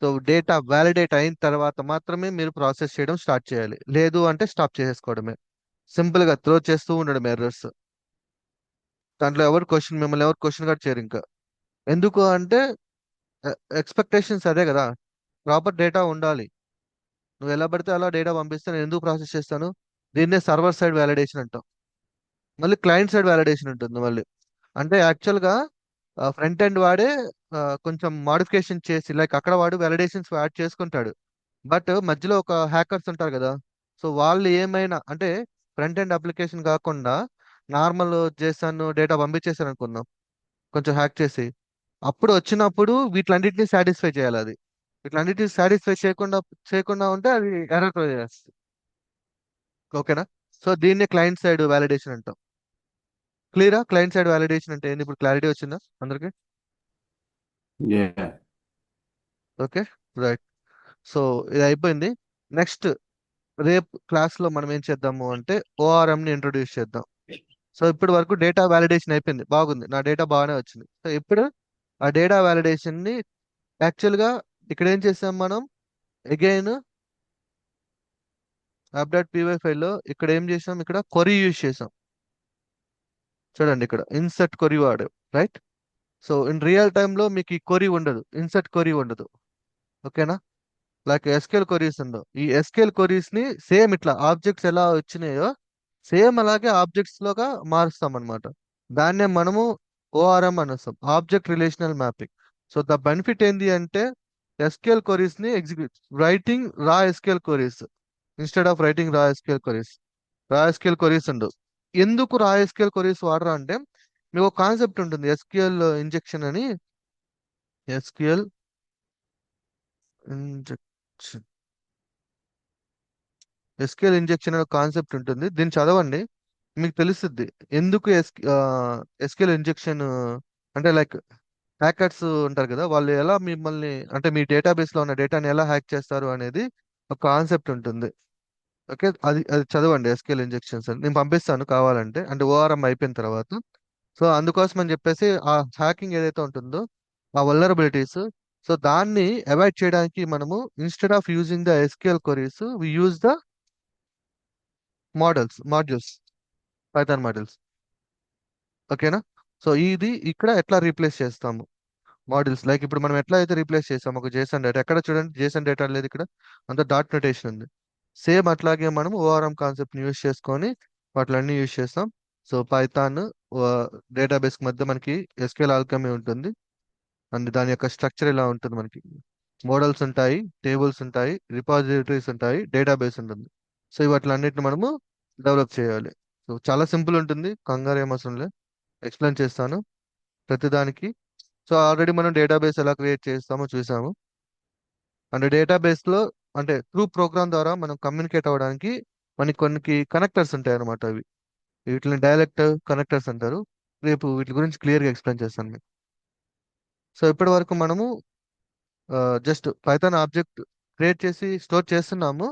సో డేటా వ్యాలిడేట్ అయిన తర్వాత మాత్రమే మీరు ప్రాసెస్ చేయడం స్టార్ట్ చేయాలి, లేదు అంటే స్టాప్ చేసేసుకోవడమే. సింపుల్గా త్రో చేస్తూ ఉండడం ఎర్రర్స్. దాంట్లో మిమ్మల్ని ఎవరు క్వశ్చన్ కూడా చేయరు ఇంకా. ఎందుకు అంటే ఎక్స్పెక్టేషన్స్ అదే కదా, ప్రాపర్ డేటా ఉండాలి. నువ్వు ఎలా పడితే అలా డేటా పంపిస్తే నేను ఎందుకు ప్రాసెస్ చేస్తాను? దీన్నే సర్వర్ సైడ్ వ్యాలిడేషన్ అంటాం. మళ్ళీ క్లయింట్ సైడ్ వ్యాలిడేషన్ ఉంటుంది మళ్ళీ. అంటే యాక్చువల్గా ఫ్రంట్ ఎండ్ వాడే కొంచెం మాడిఫికేషన్ చేసి, లైక్ అక్కడ వాడు వ్యాలిడేషన్స్ యాడ్ చేసుకుంటాడు. బట్ మధ్యలో ఒక హ్యాకర్స్ ఉంటారు కదా, సో వాళ్ళు ఏమైనా అంటే ఫ్రంట్ ఎండ్ అప్లికేషన్ కాకుండా నార్మల్ చేస్తాను డేటా పంపించేసాను అనుకుందాం, కొంచెం హ్యాక్ చేసి, అప్పుడు వచ్చినప్పుడు వీటిలన్నింటినీ సాటిస్ఫై చేయాలి. అది వీటిలన్నిటిని సాటిస్ఫై చేయకుండా ఉంటే అది ఎర్రర్ త్రో చేస్తుంది. ఓకేనా? సో దీన్నే క్లయింట్ సైడ్ వ్యాలిడేషన్ అంటాం. క్లియరా? క్లయింట్ సైడ్ వ్యాలిడేషన్ అంటే ఏంది? ఇప్పుడు క్లారిటీ వచ్చిందా అందరికి? Yeah. Okay, right. సో ఇది అయిపోయింది. నెక్స్ట్ రేపు క్లాస్లో మనం ఏం చేద్దాము అంటే ఓఆర్ఎంని ఇంట్రొడ్యూస్ చేద్దాం. సో ఇప్పటి వరకు డేటా వ్యాలిడేషన్ అయిపోయింది, బాగుంది, నా డేటా బాగానే వచ్చింది. సో ఇప్పుడు ఆ డేటా వ్యాలిడేషన్ని యాక్చువల్గా ఇక్కడ ఏం చేసాం మనం, అగైన్ app.py ఫైల్లో ఇక్కడ ఏం చేసాం, ఇక్కడ క్వరీ యూజ్ చేసాం. చూడండి ఇక్కడ ఇన్సర్ట్ క్వరీ వాడాం, రైట్? సో ఇన్ రియల్ టైంలో మీకు ఈ క్వరీ ఉండదు, ఇన్సర్ట్ క్వరీ ఉండదు. ఓకేనా? లైక్ ఎస్కేఎల్ క్వరీస్ ఉందో, ఈ ఎస్కేఎల్ క్వరీస్ ని సేమ్ ఇట్లా ఆబ్జెక్ట్స్ ఎలా వచ్చినాయో సేమ్ అలాగే ఆబ్జెక్ట్స్ లోగా మారుస్తాం అనమాట. దాన్నే మనము ఓఆర్ఎం అని వస్తాం, object relational mapping. So the benefit ఏంటి అంటే ఎస్కేఎల్ క్వరీస్ ని ఎగ్జిక్యూట్ రైటింగ్ రా SKL queries instead of writing రా ఎస్కేఎల్ క్వరీస్. రా ఎస్కేఎల్ క్వరీస్ ఉండవు. ఎందుకు రా ఎస్కేఎల్ క్వరీస్ వాడరా అంటే మీకు ఒక కాన్సెప్ట్ ఉంటుంది ఎస్కేఎల్ ఇంజెక్షన్ అని. ఎస్కేఎల్ ఇంజెక్షన్, ఎస్కేఎల్ ఇంజెక్షన్ అనే కాన్సెప్ట్ ఉంటుంది, దీన్ని చదవండి మీకు తెలుస్తుంది ఎందుకు ఎస్కేఎల్ ఇంజెక్షన్ అంటే. లైక్ హ్యాకర్స్ ఉంటారు కదా, వాళ్ళు ఎలా మిమ్మల్ని అంటే మీ డేటాబేస్ లో ఉన్న డేటాని ఎలా హ్యాక్ చేస్తారు అనేది ఒక కాన్సెప్ట్ ఉంటుంది. ఓకే, అది అది చదవండి ఎస్కేఎల్ ఇంజెక్షన్స్ అని. నేను పంపిస్తాను కావాలంటే, అంటే ఓఆర్ఎం అయిపోయిన తర్వాత. సో అందుకోసం అని చెప్పేసి ఆ హ్యాకింగ్ ఏదైతే ఉంటుందో ఆ వల్నరబిలిటీస్, సో దాన్ని అవాయిడ్ చేయడానికి మనము instead of using the SQL queries we use the modules, Python modules. ఓకేనా? సో ఇది ఇక్కడ ఎట్లా రీప్లేస్ చేస్తాము మాడ్యూల్స్, లైక్ ఇప్పుడు మనం ఎట్లా అయితే రీప్లేస్ చేస్తాము ఒక జేసన్ డేటా, ఎక్కడ చూడండి జేసన్ డేటా లేదు ఇక్కడ, అంత డాట్ నొటేషన్ ఉంది. సేమ్ అట్లాగే మనం ఓఆర్ఎం కాన్సెప్ట్ని యూజ్ చేసుకొని వాటిలన్నీ యూజ్ చేస్తాం. సో పైథాన్ డేటాబేస్ మధ్య మనకి ఎస్కేఎల్ ఆల్కమీ ఉంటుంది, అండ్ దాని యొక్క స్ట్రక్చర్ ఇలా ఉంటుంది. మనకి మోడల్స్ ఉంటాయి, టేబుల్స్ ఉంటాయి, రిపాజిటరీస్ ఉంటాయి, డేటాబేస్ ఉంటుంది. సో వాటిలన్నిటిని మనము డెవలప్ చేయాలి. సో చాలా సింపుల్ ఉంటుంది, కంగారు ఏం అవసరం లేదు, ఎక్స్ప్లెయిన్ చేస్తాను ప్రతిదానికి. సో ఆల్రెడీ మనం డేటాబేస్ ఎలా క్రియేట్ చేస్తామో చూసాము. అండ్ డేటాబేస్లో అంటే త్రూ ప్రోగ్రామ్ ద్వారా మనం కమ్యూనికేట్ అవ్వడానికి మనకి కొన్ని కనెక్టర్స్ ఉంటాయి అనమాట. అవి వీటిని డైరెక్ట్ కనెక్టర్స్ అంటారు. రేపు వీటి గురించి క్లియర్గా ఎక్స్ప్లెయిన్ చేస్తాను మీకు. సో ఇప్పటి వరకు మనము జస్ట్ పైథాన్ ఆబ్జెక్ట్ క్రియేట్ చేసి స్టోర్ చేస్తున్నాము.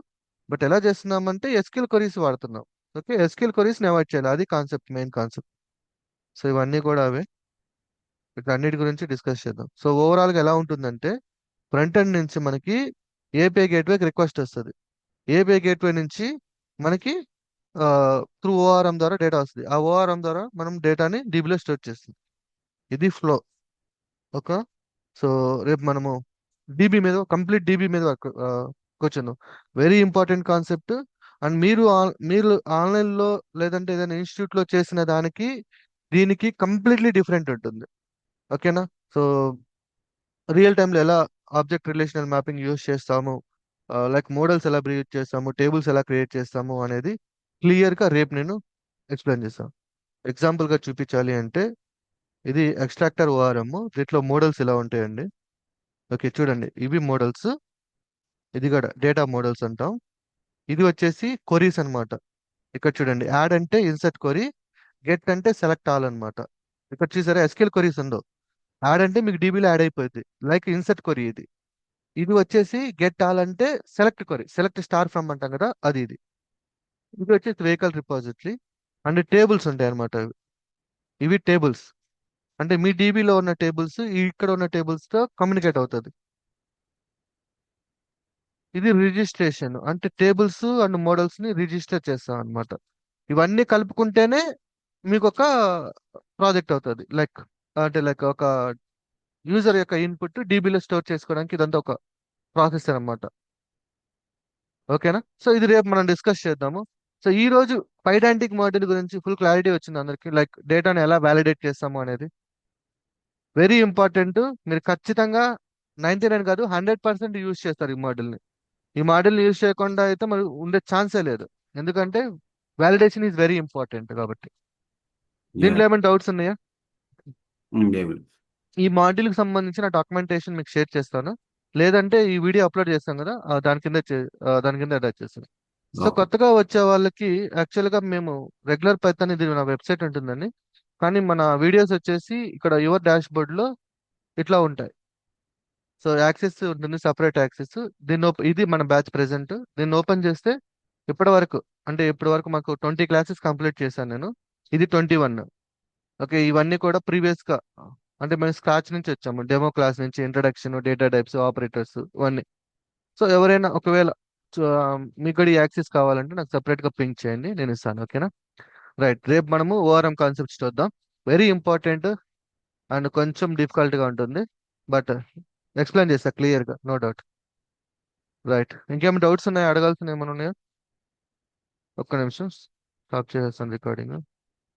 బట్ ఎలా చేస్తున్నామంటే ఎస్క్యూఎల్ క్వరీస్ వాడుతున్నాం. ఓకే, ఎస్క్యూఎల్ క్వరీస్ని అవాయిడ్ చేయాలి, అది కాన్సెప్ట్, మెయిన్ కాన్సెప్ట్. సో ఇవన్నీ కూడా అవే, వీటన్నిటి గురించి డిస్కస్ చేద్దాం. సో ఓవరాల్గా ఎలా ఉంటుందంటే ఫ్రంట్ ఎండ్ నుంచి మనకి ఏపీఐ గేట్వేకి రిక్వెస్ట్ వస్తుంది, ఏపీఐ గేట్వే నుంచి మనకి త్రూ ఓఆర్ఎం ద్వారా డేటా వస్తుంది, ఆ ఓఆర్ఎం ద్వారా మనం డేటాని డీబీలో స్టోర్ చేస్తుంది. ఇది ఫ్లో. ఓకే, సో రేపు మనము డీబీ మీద, కంప్లీట్ డీబీ మీద కూర్చుందాం. Very important concept. అండ్ మీరు ఆన్లైన్లో లేదంటే ఏదైనా ఇన్స్టిట్యూట్లో చేసిన దానికి దీనికి కంప్లీట్లీ డిఫరెంట్ ఉంటుంది. ఓకేనా? సో రియల్ టైంలో ఎలా ఆబ్జెక్ట్ రిలేషనల్ మ్యాపింగ్ యూజ్ చేస్తాము, లైక్ మోడల్స్ ఎలా క్రియేట్ చేస్తాము, టేబుల్స్ ఎలా క్రియేట్ చేస్తాము అనేది క్లియర్గా రేపు నేను ఎక్స్ప్లెయిన్ చేస్తాను. ఎగ్జాంపుల్గా చూపించాలి అంటే ఇది ఎక్స్ట్రాక్టర్ ఓఆర్ఎం, దీంట్లో మోడల్స్ ఇలా ఉంటాయండి. ఓకే చూడండి, ఇవి మోడల్స్, ఇది కూడా డేటా మోడల్స్ అంటాం. ఇది వచ్చేసి క్వరీస్ అన్నమాట. ఇక్కడ చూడండి, యాడ్ అంటే ఇన్సర్ట్ క్వరీ, గెట్ అంటే సెలెక్ట్ ఆల్ అన్నమాట. ఇక్కడ చూసారా ఎస్క్యూఎల్ క్వరీస్ ఉందో, యాడ్ అంటే మీకు డీబీలో యాడ్ అయిపోయింది, లైక్ ఇన్సర్ట్ క్వరీ ఇది. ఇది వచ్చేసి గెట్ ఆల్ అంటే select query, select star from అంటాం కదా, అది ఇది. ఇది వచ్చేసి వెహికల్ రిపాజిటరీ. అండ్ టేబుల్స్ ఉంటాయి అనమాట. ఇవి టేబుల్స్ అంటే మీ డీబీలో ఉన్న టేబుల్స్ ఇక్కడ ఉన్న టేబుల్స్తో కమ్యూనికేట్ అవుతుంది. ఇది రిజిస్ట్రేషన్ అంటే టేబుల్స్ అండ్ మోడల్స్ ని రిజిస్టర్ చేస్తాం అనమాట. ఇవన్నీ కలుపుకుంటేనే మీకు ఒక ప్రాజెక్ట్ అవుతుంది. లైక్ అంటే లైక్ ఒక యూజర్ యొక్క ఇన్పుట్ డీబీలో స్టోర్ చేసుకోవడానికి ఇదంతా ఒక ప్రాసెస్ అనమాట. ఓకేనా? సో ఇది రేపు మనం డిస్కస్ చేద్దాము. సో ఈ రోజు పైడాంటిక్ మాడ్యూల్ గురించి ఫుల్ క్లారిటీ వచ్చింది అందరికి, లైక్ డేటాను ఎలా వ్యాలిడేట్ చేస్తాము అనేది వెరీ ఇంపార్టెంట్. మీరు ఖచ్చితంగా 99 కాదు 100% యూజ్ చేస్తారు ఈ మాడ్యూల్ని. ఈ మాడ్యూల్ని యూజ్ చేయకుండా అయితే మరి ఉండే ఛాన్సే లేదు, ఎందుకంటే వ్యాలిడేషన్ ఈజ్ వెరీ ఇంపార్టెంట్ కాబట్టి. దీంట్లో ఏమైనా డౌట్స్ ఉన్నాయా? ఈ మాడ్యూల్కి సంబంధించిన డాక్యుమెంటేషన్ మీకు షేర్ చేస్తాను, లేదంటే ఈ వీడియో అప్లోడ్ చేస్తాం కదా దాని కింద అటాచ్ చేస్తాను. సో కొత్తగా వచ్చే వాళ్ళకి యాక్చువల్గా మేము రెగ్యులర్ పైథాన్, ఇది నా వెబ్సైట్ ఉంటుందండి, కానీ మన వీడియోస్ వచ్చేసి ఇక్కడ యువర్ డాష్ బోర్డ్లో ఇట్లా ఉంటాయి. సో యాక్సెస్ ఉంటుంది, సపరేట్ యాక్సెస్. ఇది మన బ్యాచ్ ప్రెసెంట్. దీన్ని ఓపెన్ చేస్తే ఇప్పటి వరకు మాకు 20 క్లాసెస్ కంప్లీట్ చేశాను నేను, ఇది 21. ఓకే, ఇవన్నీ కూడా ప్రీవియస్గా అంటే మేము స్క్రాచ్ నుంచి వచ్చాము, డెమో క్లాస్ నుంచి, ఇంట్రడక్షన్, డేటా టైప్స్, ఆపరేటర్స్ ఇవన్నీ. సో ఎవరైనా ఒకవేళ మీకు కూడా ఈ యాక్సెస్ కావాలంటే నాకు సపరేట్గా పింక్ చేయండి, నేను ఇస్తాను. ఓకేనా? రైట్, రేపు మనము ఓఆర్ఎం కాన్సెప్ట్స్ చూద్దాం. వెరీ ఇంపార్టెంట్ అండ్ కొంచెం డిఫికల్ట్గా ఉంటుంది, బట్ ఎక్స్ప్లెయిన్ చేస్తా క్లియర్గా, నో డౌట్. రైట్, ఇంకేమైనా డౌట్స్ ఉన్నాయా, అడగాల్సిన ఏమైనా ఉన్నాయా? ఒక్క నిమిషం స్టాప్ చేసేస్తాను రికార్డింగ్.